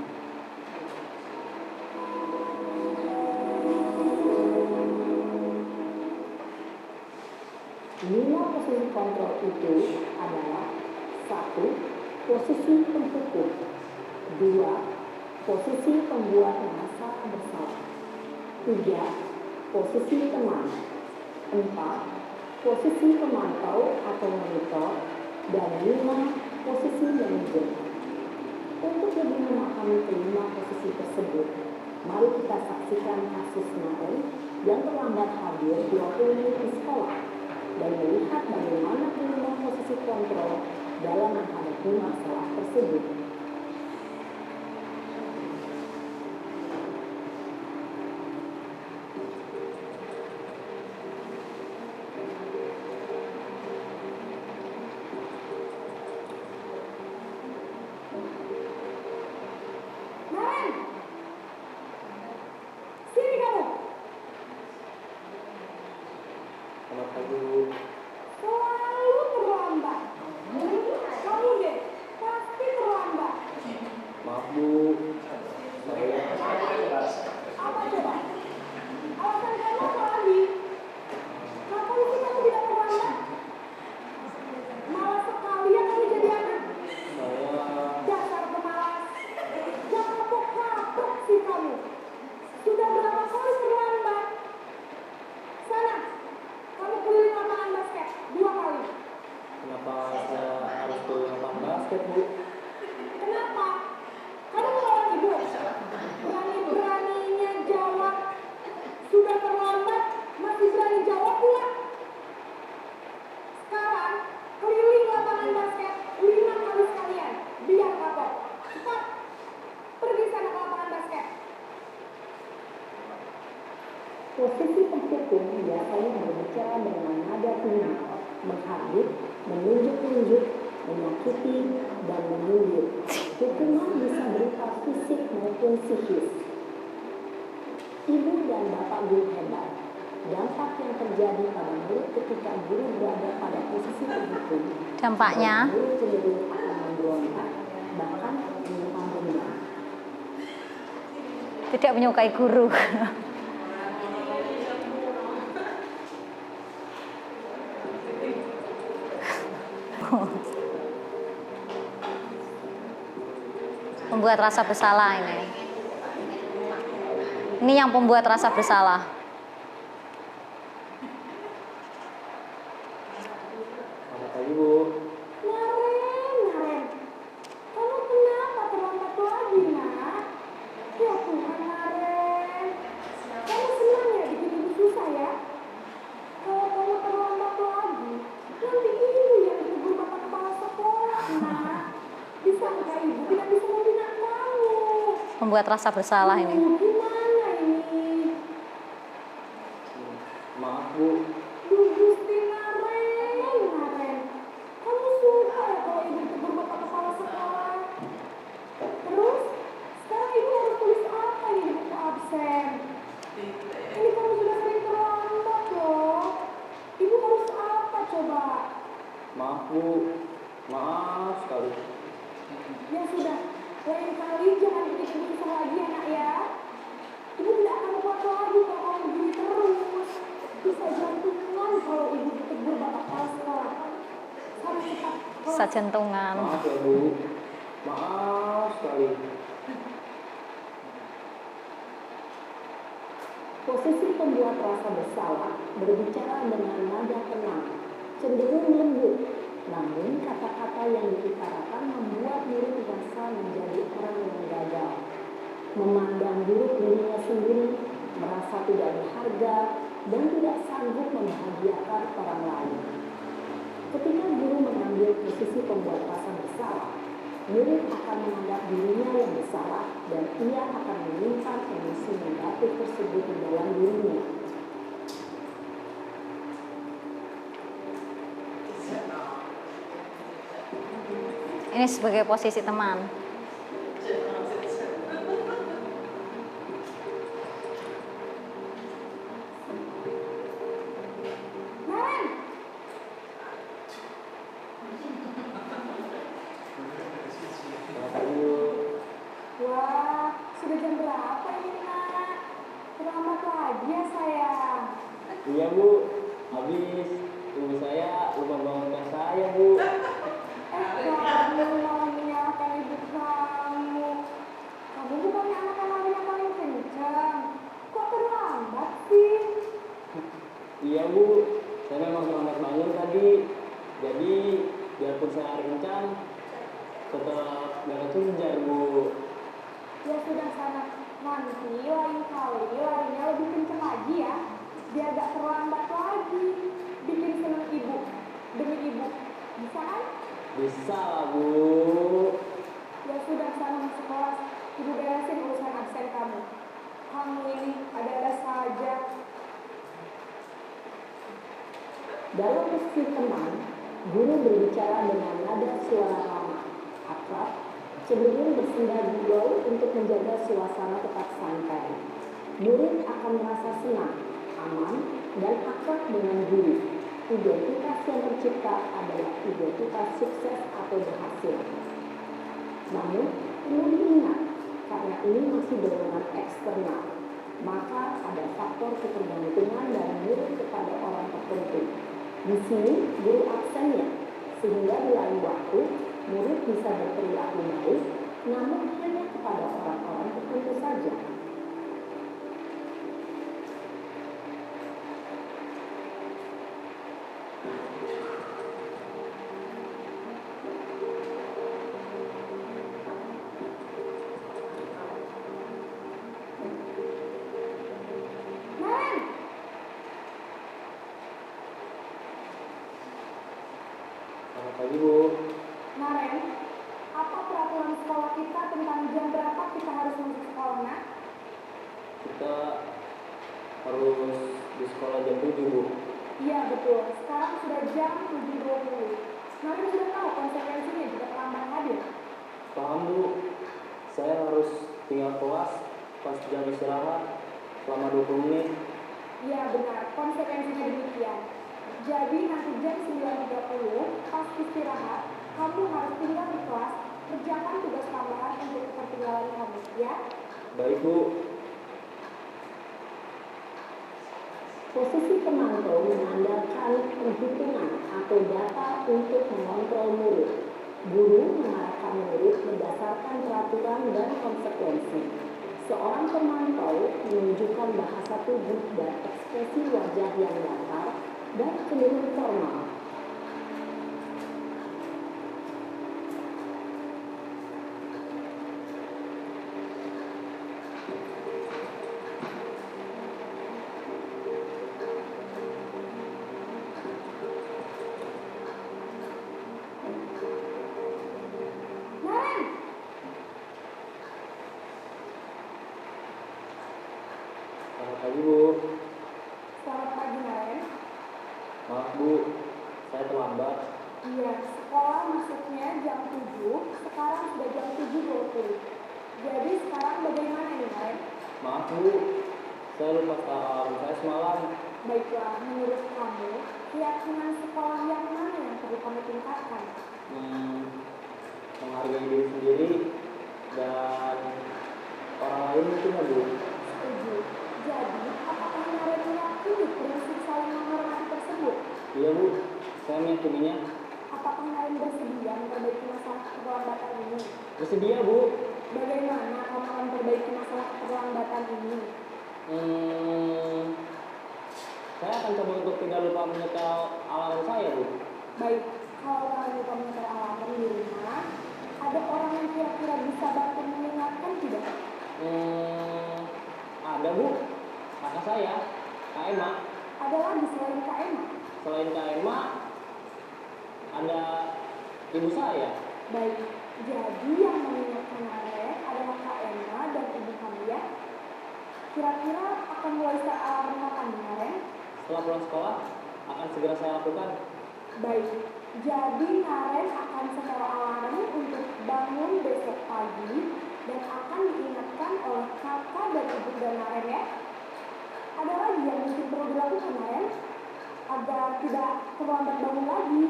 Lima posisi kontrol itu adalah 1. Posisi penghukum. 2. Posisi pembuat merasa bersalah. 3. Posisi teman. 4. Posisi pemantau atau monitor. Dan 5. Posisi manajer. Untuk lebih memahami kelima posisi tersebut, mari kita saksikan kasus Naem yang terlambat hadir 20 menit di sekolah dan melihat bagaimana kelima posisi kontrol dalam menghadapi masalah tersebut. Kenapa dulu? Selalu terlambat. Kamu deh, pasti terlambat. Maaf Bu, saya Apa coba? Alasan kamu apa lagi? Ngapain sih kamu tidak terlambat? Malas sekali ya kamu jadi anak. Dasar pemalas. Gak kapok-kapok sih kamu. Sudah berapa kali terlambat? Sana, kamu keliling lapangan basket 2 kali. kenapa saya harus ke lapangan basket Bu? Kenapa? Kamu melawan ibu. Berani-beraninya jawab. Sudah terlambat, masih berani jawab pula. Sekarang, keliling lapangan basket 5 kali sekalian. Biar kapok. Cepat. Pergi sana ke lapangan basket. Posisi penghukum biasanya berbicara dengan nada tinggi, menghardik, menunjuk-nunjuk, menyakiti, dan menyindir. Hukuman bisa berupa fisik maupun psikis. Ibu dan bapak guru hebat, dampak yang terjadi pada murid ketika guru berada pada posisi penghukum. Dampaknya Murid cenderung akan memberontak, bahkan menyimpan dendam. tidak menyukai guru. Membuat rasa bersalah ini. Ini yang pembuat rasa bersalah. Selamat pagi Bu. Naren, kamu kenapa terlambat lagi, nak? Ya Tuhan, Naren. Kamu senang ya bikin ibu susah ya? Kalau kamu terlambat lagi, nanti ibu yang ditegur bapak kepala sekolah, nak. Disangka ibu tidak bisa membina kamu. Membuat rasa bersalah ini. Gimana ini? Duh Gusti Naren. Kamu suka ya kalau ibu tegur bapak kepala sekolah? Terus, sekarang ibu harus tulis apa nih di buku absen? Ini kamu sudah sering terlambat loh. Ibu harus apa coba? Maaf Bu, maaf sekali. Ya sudah, lain kali jangan bikin susah lagi ya nak ya. Ibu tidak akan kuat lagi kalau kamu begini terus. Bisa jantungan kalau ibu ditegur bapak kepala sekolah. Harus cepat. Sajantungan. Maaf ya Bu, maaf sekali. Posisi pembuat rasa bersalah berbicara dengan nada tenang, cenderung lembut. Namun kata-kata yang diutarakan membuat murid merasa menjadi orang yang gagal, memandang buruk dirinya sendiri, merasa tidak berharga, dan tidak sanggup membahagiakan orang lain. Ketika guru mengambil posisi pembuat rasa bersalah, murid akan menganggap dirinya yang bersalah dan ia akan menyimpan emosi negatif tersebut di dalam dirinya. Ini sebagai posisi teman. Naren! Selamat pagi Bu. Wah, sudah jam berapa ini nak? Terlambat lagi ya sayang. Iya Bu, habis ibu saya lupa bangunkan saya Bu. Kamu malah menyalahkan ibu kamu. Kamu bukannya anak yang paling kencang. Kok terlambat sih? Iya Bu, saya memang terlambat bangun tadi. Jadi biarpun saya hari kencang, tetap gak kejar Bu. Ya sudah sana, nanti lain kali larinya lebih kencang lagi ya. Biar gak terlambat lagi. Bikin seneng ibu, demi ibu. Bisa kan? Bisa lah Bu. Ya sudah sana masuk kelas. Ibu beresin urusan absen kamu. Kamu ini ada-ada saja. Dalam posisi teman, guru berbicara dengan nada suara ramah, akrab, cenderung bersenda gurau untuk menjaga suasana tetap santai. Murid akan merasa senang, aman, dan akrab dengan guru. Identitas yang tercipta adalah identitas sukses atau berhasil. Namun, perlu diingat, karena ini masih dorongan eksternal, maka ada faktor ketergantungan dari murid kepada orang tertentu. Di sini, guru absennya, sehingga di lain waktu, murid bisa berperilaku baik, namun hanya kepada orang-orang tertentu saja. Naren! Selamat pagi Bu. Naren, apa peraturan sekolah kita tentang jam berapa kita harus masuk sekolah, nak? Kita harus di sekolah jam 7 Bu. Iya betul, sekarang sudah jam 7.20. Naren sudah tahu konsekuensinya jika terlambat hadir. Paham Bu, saya harus tinggal kelas pas jam istirahat selama 20 menit. Iya benar, konsekuensinya demikian. Jadi nanti jam 9.30 pas istirahat, kamu harus tinggal di kelas, kerjakan tugas tambahan untuk ketertinggalan kamu, ya? Baik Bu. Posisi pemantau mengandalkan perhitungan atau data untuk mengontrol murid. Guru mengarahkan murid berdasarkan peraturan dan konsekuensi. Seorang pemantau menunjukkan bahasa tubuh dan ekspresi wajah yang datar dan cenderung formal. Naren! Selamat pagi Bu. Selamat pagi, Naren. Maaf Bu, saya terlambat. Iya, sekolah masuknya jam 7, sekarang sudah jam 7.20. Jadi sekarang bagaimana nih, Naren? Maaf Bu, saya lupa alarm saya semalam. Baiklah, menurut kamu, keyakinan sekolah yang mana yang perlu kamu tingkatkan? Menghargai diri sendiri dan orang lain mungkin ya Bu. Setuju. Jadi, apakah Naren meyakini prinsip saling menghormati tersebut? Iya Bu, saya meyakininya. Apakah Naren bersedia memperbaiki masalah keterlambatan ini? Bersedia Bu. Bagaimana kamu akan memperbaiki masalah keterlambatan ini? Saya akan coba untuk tidak lupa menyetel alarm saya Bu. Baik, kalau Naren lupa menyetel alarm di rumah, ada orang yang kira-kira bisa bantu mengingatkan tidak? Ada Bu, kakak saya, Kak Emma. Ada lagi selain Kak Emma? Selain Kak Emma, ada ibu saya. Baik, jadi yang mengingatkan Naren adalah Kak Emma dan ibu kamu ya? Kira-kira akan mulai start alarm kapan Naren? Setelah pulang sekolah, akan segera saya lakukan. Baik, jadi Naren akan setel alarm untuk bangun besok pagi dan akan diingatkan oleh kakak dan ibu dan Naren ya? Ada lagi yang mungkin perlu dilakukan Naren? Agar tidak terlambat bangun lagi.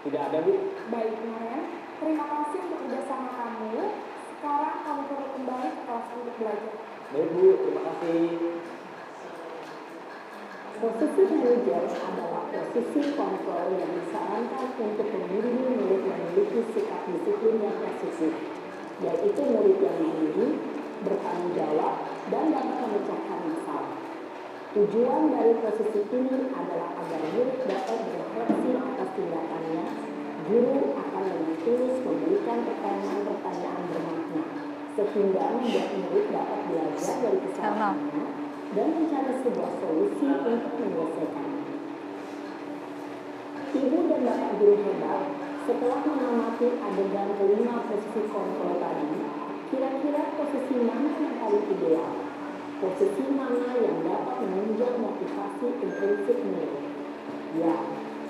Tidak ada Bu. Baik Naren, terima kasih untuk kerjasama kamu. Sekarang kamu perlu kembali ke kelas untuk belajar. Baik Bu, terima kasih. Posisi manajer adalah posisi kontrol yang disarankan untuk membimbing murid memiliki sikap disiplin yang positif, yaitu murid yang mandiri, bertanggung jawab, dan dapat memecahkan masalah. Tujuan dari posisi ini adalah agar murid dapat berefleksi atas tindakannya. Guru akan dengan tulus memberikan pertanyaan-pertanyaan bermakna, sehingga membuat murid dapat belajar dari kesalahannya dan mencari sebuah solusi untuk menyelesaikannya. Ibu dan bapak guru hebat, setelah mengamati adegan kelima posisi kontrol tadi, kira-kira posisi mana yang paling ideal? Posisi mana yang dapat menunjang motivasi intrinsik murid? Ya,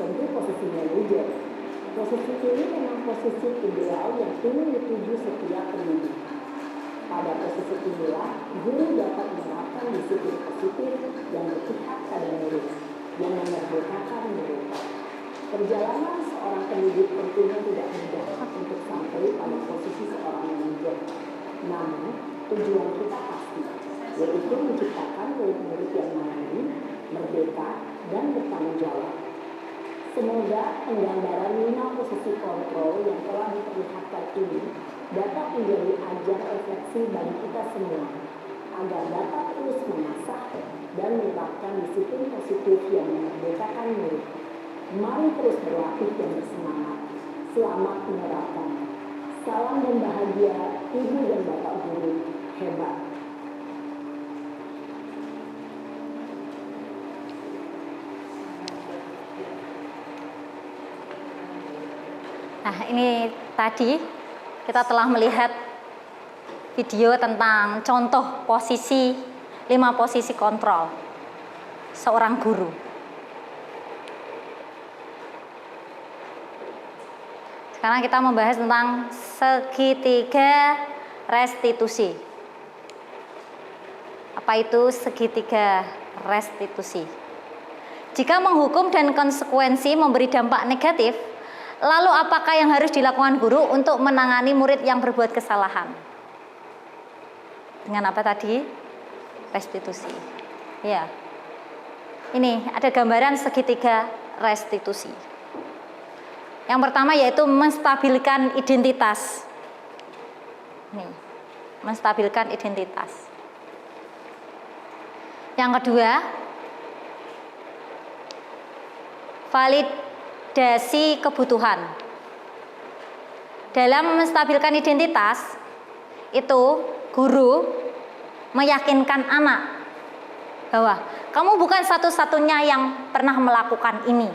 tentu posisi manajer. Posisi ini memang posisi ideal yang ingin dituju setiap pendidik. Pada posisi inilah, guru dapat menerapkan disiplin positif yang berpihak pada murid, yang memerdekakan murid. Perjalanan seorang pendidik tentunya tidak mudah untuk sampai pada posisi seorang manajer. Namun, tujuan kita pasti, yaitu menciptakan murid-murid yang mandiri, merdeka, dan bertanggung jawab. Semoga penggambaran 5 posisi kontrol yang telah diperlihatkan ini dapat menjadi ajar refleksi bagi kita semua, agar dapat terus mengasah dan menerapkan disiplin positif yang memerdekakan murid. Mari terus berlatih dan bersemangat. Selamat menerapkan. Salam dan bahagia, Ibu dan Bapak Guru hebat. Nah, ini tadi kita telah melihat video tentang contoh posisi 5 posisi kontrol seorang guru. Sekarang kita membahas tentang segitiga restitusi. Apa itu segitiga restitusi? Jika menghukum dan konsekuensi memberi dampak negatif, lalu apakah yang harus dilakukan guru untuk menangani murid yang berbuat kesalahan? Dengan apa tadi? Restitusi. Ya. Ini ada gambaran segitiga restitusi. Yang pertama yaitu menstabilkan identitas. Nih, menstabilkan identitas. Yang kedua, validasi kebutuhan. Dalam menstabilkan identitas, itu guru meyakinkan anak bahwa kamu bukan satu-satunya yang pernah melakukan ini.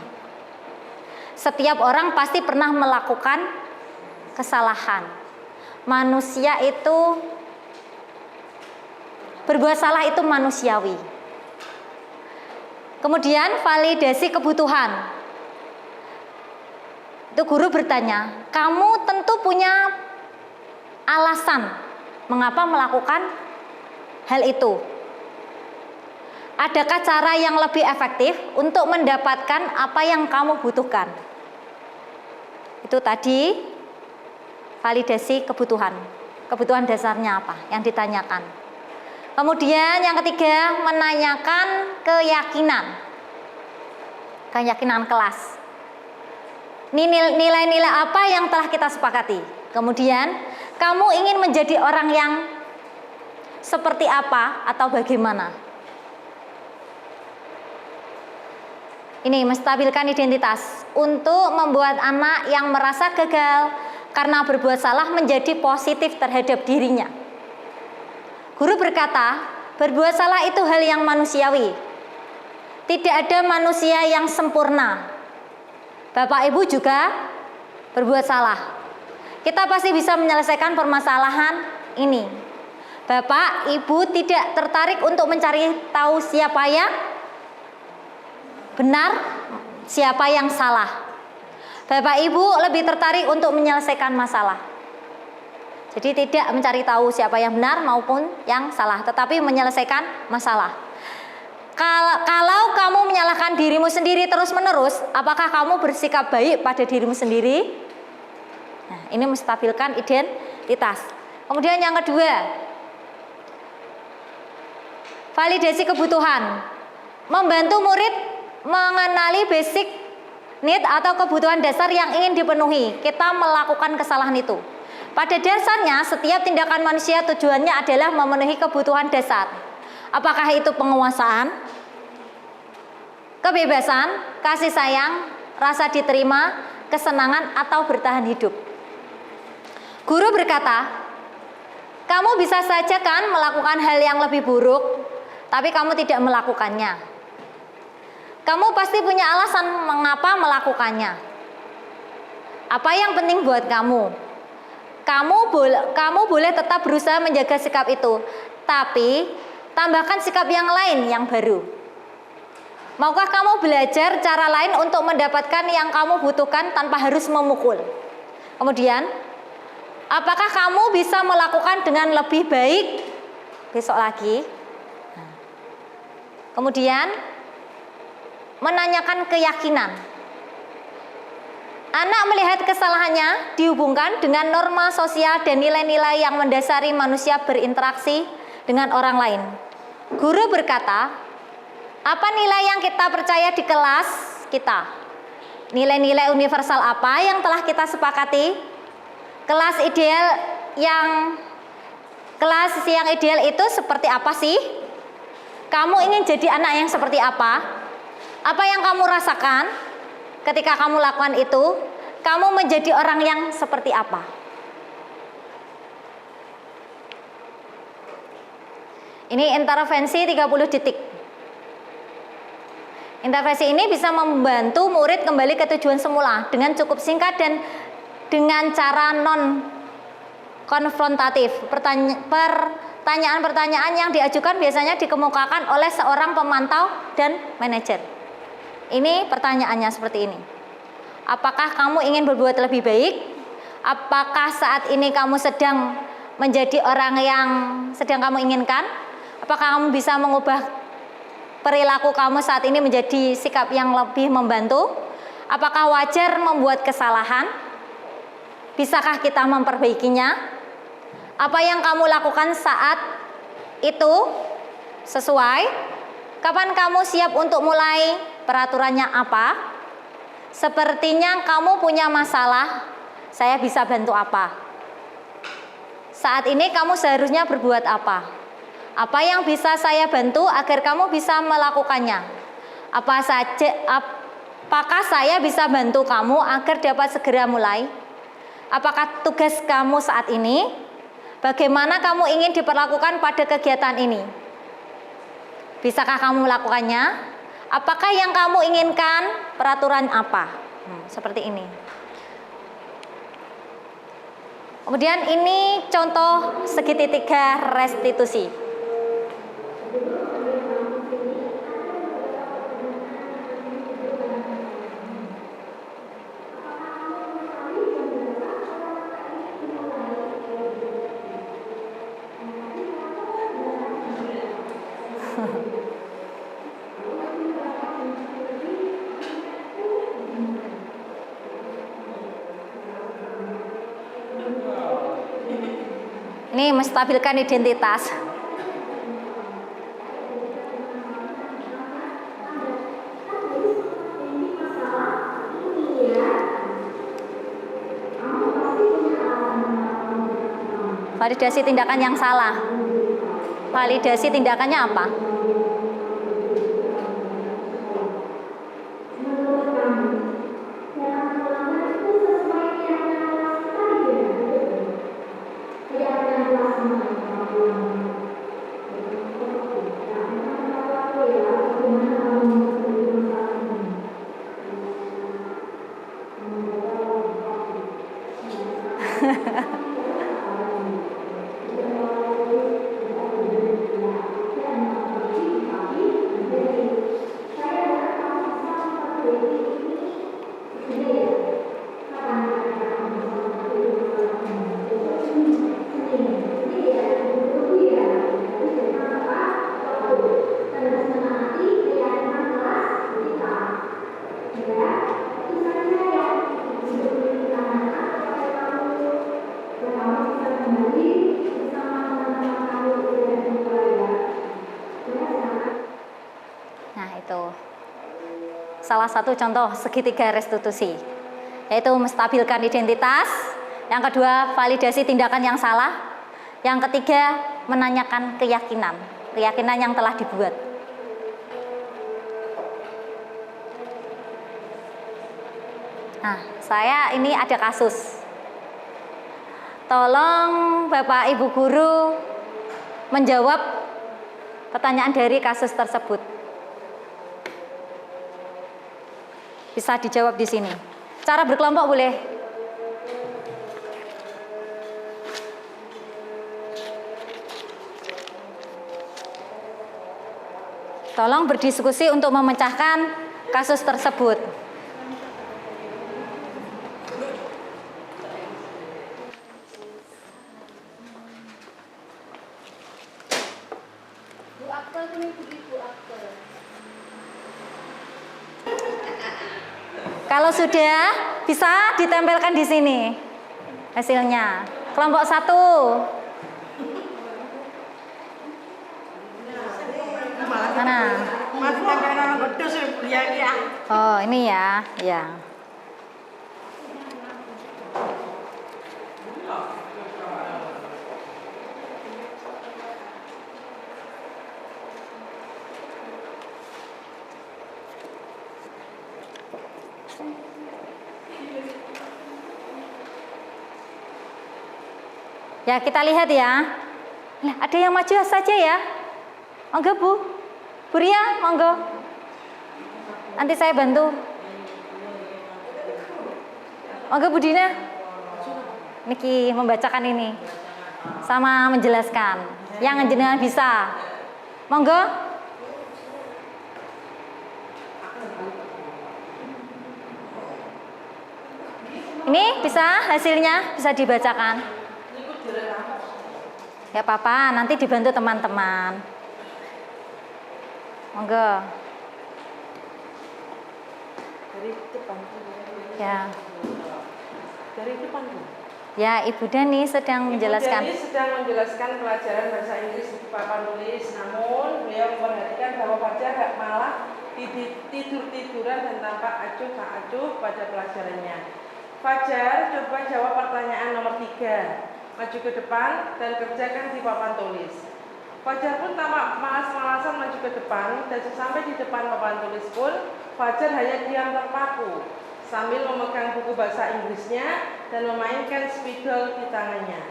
Setiap orang pasti pernah melakukan kesalahan. Manusia itu berbuat salah itu manusiawi. Kemudian validasi kebutuhan. Itu guru bertanya, kamu tentu punya alasan mengapa melakukan hal itu. Adakah cara yang lebih efektif untuk mendapatkan apa yang kamu butuhkan? Itu tadi validasi kebutuhan. Kebutuhan dasarnya apa yang ditanyakan. Kemudian yang ketiga, menanyakan keyakinan. Keyakinan kelas. Nilai-nilai apa yang telah kita sepakati. Kemudian, kamu ingin menjadi orang yang seperti apa atau bagaimana? Ini menstabilkan identitas untuk membuat anak yang merasa gagal karena berbuat salah menjadi positif terhadap dirinya. Guru berkata, berbuat salah itu hal yang manusiawi. Tidak ada manusia yang sempurna. Bapak Ibu juga berbuat salah. Kita pasti bisa menyelesaikan permasalahan ini. Bapak Ibu tidak tertarik untuk mencari tahu siapa yang benar, siapa yang salah. Bapak Ibu lebih tertarik untuk menyelesaikan masalah. Jadi tidak mencari tahu siapa yang benar maupun yang salah, tetapi menyelesaikan masalah. Kalau kamu menyalahkan dirimu sendiri terus-menerus, apakah kamu bersikap baik pada dirimu sendiri? Nah, ini menstabilkan identitas. Kemudian yang kedua, validasi kebutuhan. Membantu murid mengenali basic need atau kebutuhan dasar yang ingin dipenuhi. Kita melakukan kesalahan itu. Pada dasarnya, setiap tindakan manusia tujuannya adalah memenuhi kebutuhan dasar. Apakah itu penguasaan, kebebasan, kasih sayang, rasa diterima, kesenangan, atau bertahan hidup? Guru berkata, kamu bisa saja kan melakukan hal yang lebih buruk, tapi kamu tidak melakukannya. Kamu pasti punya alasan mengapa melakukannya. Apa yang penting buat kamu? Kamu boleh tetap berusaha menjaga sikap itu, tapi tambahkan sikap yang lain yang baru. Maukah kamu belajar cara lain untuk mendapatkan yang kamu butuhkan tanpa harus memukul? Kemudian, apakah kamu bisa melakukan dengan lebih baik besok lagi? Kemudian, menanyakan keyakinan. Anak melihat kesalahannya dihubungkan dengan norma sosial dan nilai-nilai yang mendasari manusia berinteraksi dengan orang lain. Guru berkata, apa nilai yang kita percaya di kelas kita? Nilai-nilai universal apa yang telah kita sepakati? Kelas yang ideal itu seperti apa sih? Kamu ingin jadi anak yang seperti apa? Apa yang kamu rasakan ketika kamu lakukan itu? Kamu menjadi orang yang seperti apa? Ini intervensi 30 detik. Intervensi ini bisa membantu murid kembali ke tujuan semula dengan cukup singkat dan dengan cara non konfrontatif. Pertanyaan-pertanyaan yang diajukan biasanya dikemukakan oleh seorang pemantau dan manajer. Ini pertanyaannya seperti ini. Apakah kamu ingin berbuat lebih baik? Apakah saat ini kamu sedang menjadi orang yang sedang kamu inginkan? Apakah kamu bisa mengubah perilaku kamu saat ini menjadi sikap yang lebih membantu? Apakah wajar membuat kesalahan? Bisakah kita memperbaikinya? Apa yang kamu lakukan saat itu sesuai? Kapan kamu siap untuk mulai? Peraturannya apa? Sepertinya kamu punya masalah, saya bisa bantu apa? Saat ini kamu seharusnya berbuat apa? Apa yang bisa saya bantu agar kamu bisa melakukannya? Apakah saya bisa bantu kamu agar dapat segera mulai? Apakah tugas kamu saat ini? Bagaimana kamu ingin diperlakukan pada kegiatan ini? Bisakah kamu melakukannya? Apakah yang kamu inginkan? Peraturan apa? Seperti ini. Kemudian ini contoh segitiga restitusi. Ini menstabilkan identitas. Validasi tindakan yang salah. Validasi tindakannya apa? Nah, itu salah satu contoh segitiga restitusi, yaitu menstabilkan identitas. Yang kedua, validasi tindakan yang salah. Yang ketiga, menanyakan keyakinan yang telah dibuat. Nah, saya ini ada kasus. Tolong Bapak Ibu Guru menjawab pertanyaan dari kasus tersebut. Bisa dijawab di sini. Cara berkelompok boleh. Tolong berdiskusi untuk memecahkan kasus tersebut. Kalau sudah, bisa ditempelkan di sini hasilnya. Kelompok 1. Mana? Oh, ini ya. Ya. Ya, kita lihat ya. Nah, ada yang maju saja ya. Monggo Bu. Bu Ria, monggo. Nanti saya bantu. Monggo Bu Dina. Niki membacakan ini. Sama menjelaskan. Yang jenengan bisa. Monggo. Ini bisa hasilnya, bisa dibacakan. Ya apa-apa, nanti dibantu teman-teman. Monggo. Dari depan. Ya. Dari depan. Ya, Ibu Dani sedang menjelaskan. Ibu Dani sedang menjelaskan pelajaran bahasa Inggris di papan tulis. Namun, beliau memperhatikan bahwa Fajar malah tidur-tiduran dan tampak acuh tak acuh pada pelajarannya. Fajar, coba jawab pertanyaan nomor 3. Maju ke depan dan kerjakan di papan tulis. Fajar pun tampak malas-malasan maju ke depan, dan sesampai di depan papan tulis pun Fajar hanya diam terpaku sambil memegang buku bahasa Inggrisnya dan memainkan spidol di tangannya.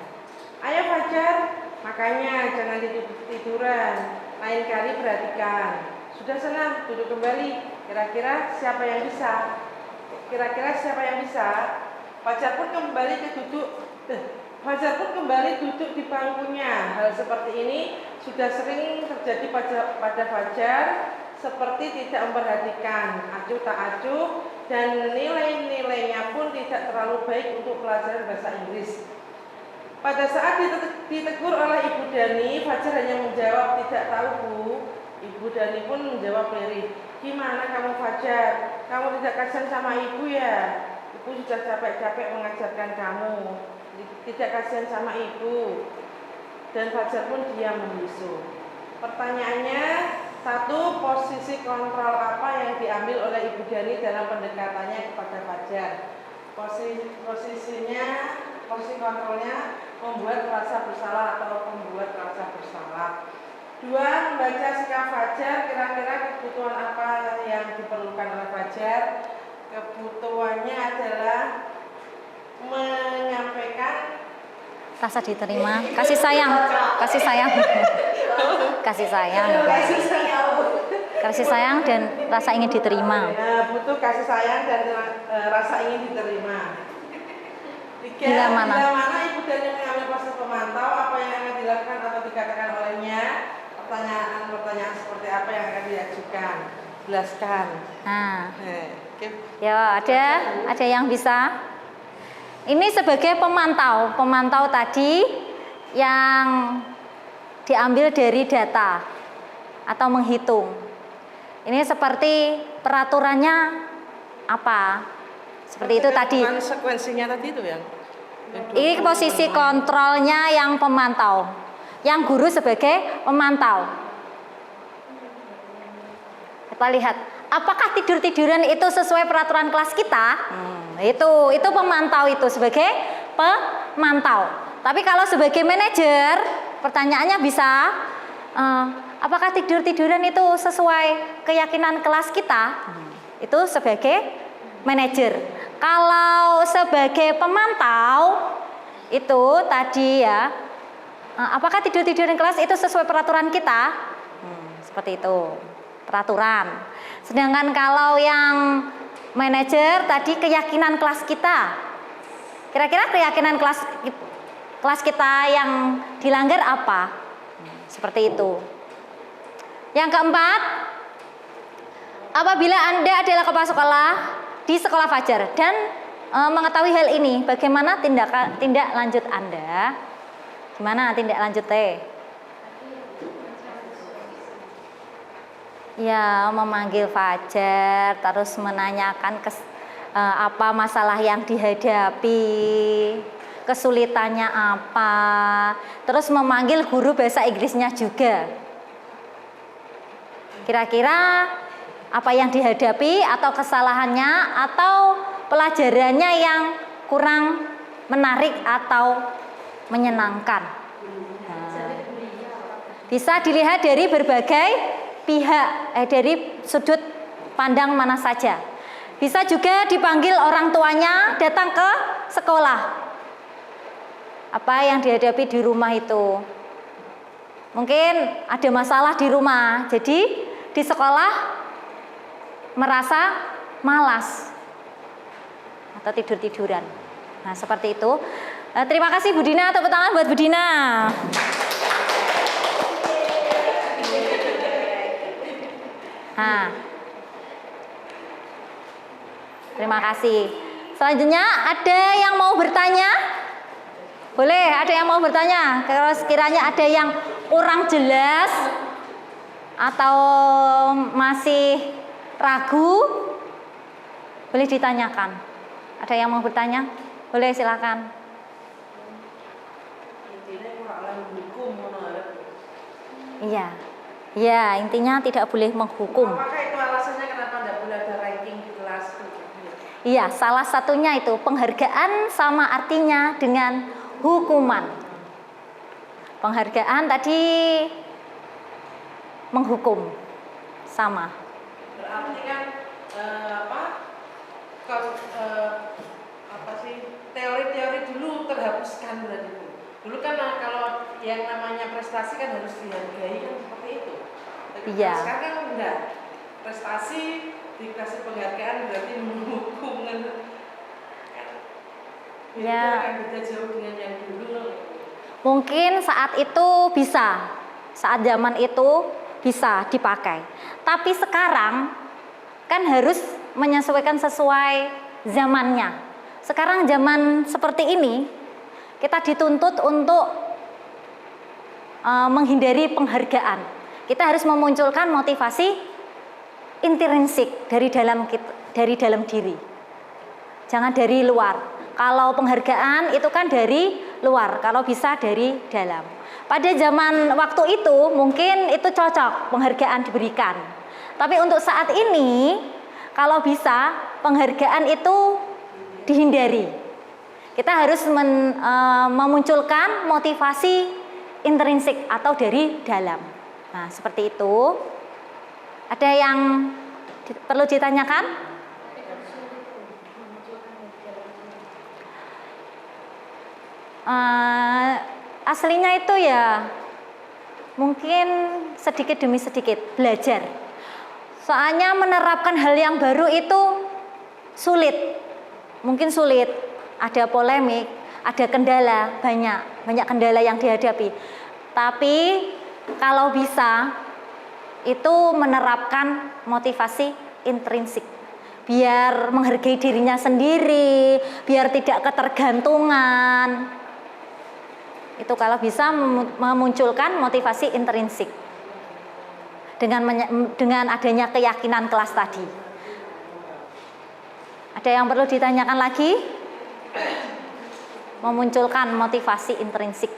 Ayo Fajar, makanya jangan tidur-tiduran, lain kali perhatikan. Sudah senang, duduk kembali. Kira-kira siapa yang bisa? Fajar pun kembali duduk di bangkunya. Hal seperti ini sudah sering terjadi pada Fajar, seperti tidak memperhatikan, acuh tak acuh, dan nilai-nilainya pun tidak terlalu baik untuk pelajaran bahasa Inggris. Pada saat ditegur oleh Ibu Dani, Fajar hanya menjawab, tidak tahu Bu. Ibu Dani pun menjawab lirih, gimana kamu Fajar? Kamu tidak kasihan sama Ibu ya? Ibu sudah capek-capek mengajarkan kamu. Tidak kasihan sama Ibu. dan Fajar pun diam membisu. Pertanyaannya, 1. Posisi kontrol apa yang diambil oleh Ibu Dani dalam pendekatannya kepada Fajar? Posisi kontrolnya membuat merasa bersalah atau membuat merasa bersalah. 2. Membaca sikap Fajar, kira-kira kebutuhan apa yang diperlukan oleh Fajar? Kebutuhannya adalah menyampaikan Rasa diterima, kasih sayang, kasih sayang, kasih sayang, kasih sayang dan rasa ingin diterima. Ya, butuh kasih sayang dan rasa ingin diterima. 3. Bila mana Ibu Dani mengambil posisi pemantau, apa yang akan dilakukan atau dikatakan olehnya? Pertanyaan seperti apa yang akan diajukan? Jelaskan. Nah, ya ada yang bisa. Ini sebagai pemantau tadi yang diambil dari data atau menghitung. Ini seperti peraturannya apa? Seperti itu tadi. Konsekuensinya tadi itu yang. Ini posisi kontrolnya yang pemantau, yang guru sebagai pemantau. Kita lihat, apakah tidur-tiduran itu sesuai peraturan kelas kita? Itu pemantau itu sebagai pemantau. Tapi kalau sebagai manajer, pertanyaannya bisa, apakah tidur-tiduran itu sesuai keyakinan kelas kita? Itu sebagai manajer. Kalau sebagai pemantau itu tadi ya, apakah tidur-tiduran kelas itu sesuai peraturan kita? Seperti itu, peraturan. Sedangkan kalau yang manajer tadi keyakinan kelas kita. Kira-kira keyakinan kelas kita yang dilanggar apa? Seperti itu. Yang keempat, apabila Anda adalah kepala sekolah di sekolah Fajar dan mengetahui hal ini, bagaimana tindak lanjut Anda? Gimana tindak lanjut Ya, memanggil Fajar, terus menanyakan apa masalah yang dihadapi, kesulitannya apa, terus memanggil guru bahasa Inggrisnya juga. Kira-kira apa yang dihadapi atau kesalahannya atau pelajarannya yang kurang menarik atau menyenangkan. Bisa dilihat dari berbagai pihak, dari sudut pandang mana saja. Bisa juga dipanggil orang tuanya datang ke sekolah. Apa yang dihadapi di rumah itu? Mungkin ada masalah di rumah, jadi di sekolah merasa malas atau tidur-tiduran. Nah, seperti itu. Terima kasih Bu Dina, tepuk tangan buat Bu Dina. Nah, terima kasih. Selanjutnya ada yang mau bertanya? Boleh, ada yang mau bertanya? Kalau sekiranya ada yang kurang jelas atau masih ragu, boleh ditanyakan. Ada yang mau bertanya? Boleh, silakan. Iya. Ya, intinya tidak boleh menghukum. Apakah itu alasannya kenapa tidak boleh ada ranking di kelas? Iya, salah satunya itu penghargaan sama artinya dengan hukuman. Penghargaan tadi menghukum sama. Berarti kan teori-teori dulu terhapuskan berarti. Dulu kan kalau yang namanya prestasi kan harus dihargai kan seperti itu. Iya. Sekarang kan enggak. Prestasi dikasih penghargaan berarti menghukum kan. Ya. Kan beda jauh dengan yang dulu. Mungkin saat itu bisa, saat zaman itu bisa dipakai. Tapi sekarang kan harus menyesuaikan sesuai zamannya. Sekarang zaman seperti ini, kita dituntut untuk menghindari penghargaan. Kita harus memunculkan motivasi intrinsik dari dalam diri. Jangan dari luar. Kalau penghargaan itu kan dari luar, kalau bisa dari dalam. Pada zaman waktu itu mungkin itu cocok penghargaan diberikan. Tapi untuk saat ini kalau bisa penghargaan itu dihindari. Kita harus memunculkan motivasi intrinsik atau dari dalam. Nah, seperti itu. Ada yang perlu ditanyakan? Aslinya itu ya mungkin sedikit demi sedikit belajar. Soalnya menerapkan hal yang baru itu sulit. Mungkin sulit, ada polemik, ada kendala, banyak kendala yang dihadapi. Tapi kalau bisa itu menerapkan motivasi intrinsik. Biar menghargai dirinya sendiri, biar tidak ketergantungan. Itu kalau bisa memunculkan motivasi intrinsik dengan adanya keyakinan kelas tadi. Ada yang perlu ditanyakan lagi? Memunculkan motivasi intrinsik.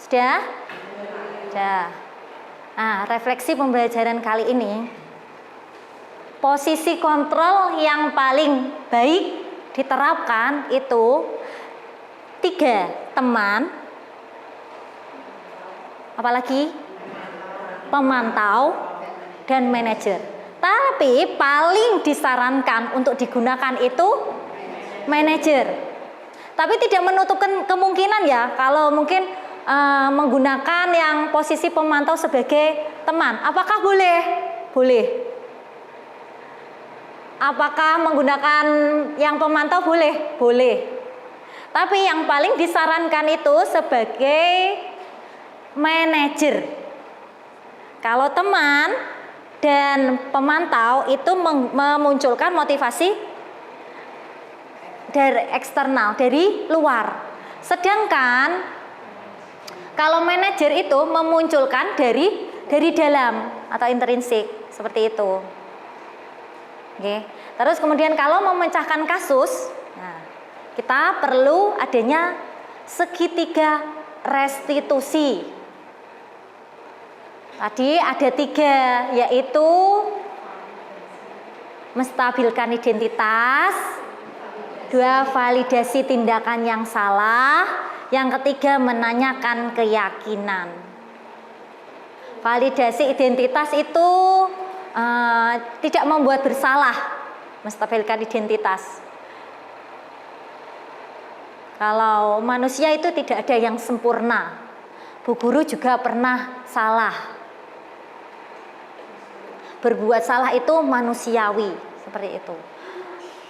Sudah? Sudah. Nah, refleksi pembelajaran kali ini, posisi kontrol yang paling baik diterapkan itu 3, teman, apalagi pemantau dan manajer. Tapi paling disarankan untuk digunakan itu manajer. Tapi tidak menutup kemungkinan ya kalau mungkin menggunakan yang posisi pemantau sebagai teman. Apakah boleh? Boleh. Apakah menggunakan yang pemantau boleh? Boleh. Tapi yang paling disarankan itu sebagai manajer. Kalau teman dan pemantau itu memunculkan motivasi dari eksternal, dari luar. Sedangkan kalau manajer itu memunculkan dari dalam atau intrinsik, seperti itu. Oke. Terus kemudian kalau memecahkan kasus, nah, kita perlu adanya segitiga restitusi. Tadi ada 3, yaitu menstabilkan identitas, 2 validasi tindakan yang salah, yang ketiga menanyakan keyakinan. Validasi identitas itu tidak membuat bersalah, menstabilkan identitas. Kalau manusia itu tidak ada yang sempurna. Bu Guru juga pernah salah. Berbuat salah itu manusiawi, seperti itu.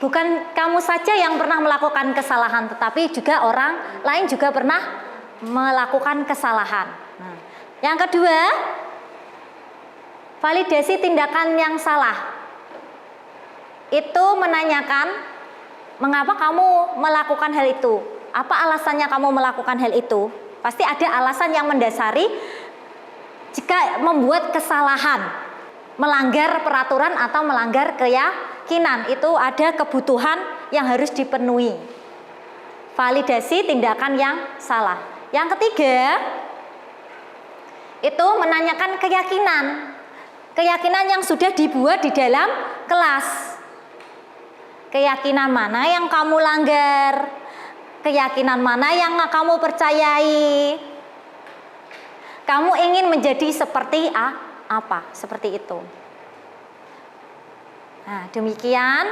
Bukan kamu saja yang pernah melakukan kesalahan, tetapi juga orang lain juga pernah melakukan kesalahan. Nah, yang kedua, validasi tindakan yang salah. Itu menanyakan mengapa kamu melakukan hal itu? Apa alasannya kamu melakukan hal itu? Pasti ada alasan yang mendasari jika membuat kesalahan, melanggar peraturan atau melanggar keyakinan, itu ada kebutuhan yang harus dipenuhi. Validasi tindakan yang salah. Yang ketiga, itu menanyakan keyakinan. Keyakinan yang sudah dibuat di dalam kelas. Keyakinan mana yang kamu langgar? Keyakinan mana yang kamu percayai? Kamu ingin menjadi seperti apa? Seperti itu. Nah, demikian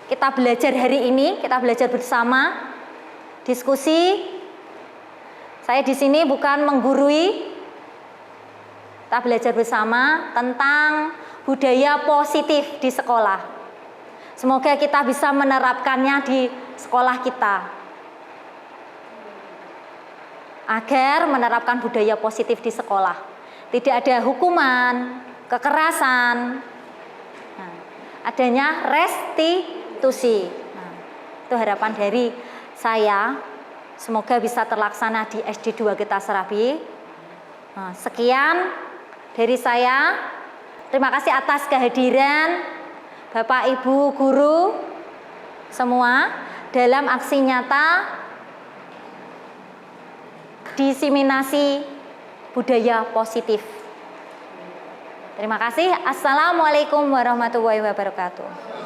kita belajar hari ini, kita belajar bersama, diskusi. Saya di sini bukan menggurui. Kita belajar bersama tentang budaya positif di sekolah. Semoga kita bisa menerapkannya di sekolah kita. Agar menerapkan budaya positif di sekolah. Tidak ada hukuman, kekerasan. Nah, adanya restitusi. Nah, itu harapan dari saya. Semoga bisa terlaksana di SD 2 Geta Serabi. Nah, sekian dari saya. Terima kasih atas kehadiran Bapak Ibu guru semua dalam aksi nyata diseminasi budaya positif. Terima kasih. Assalamualaikum warahmatullahi wabarakatuh.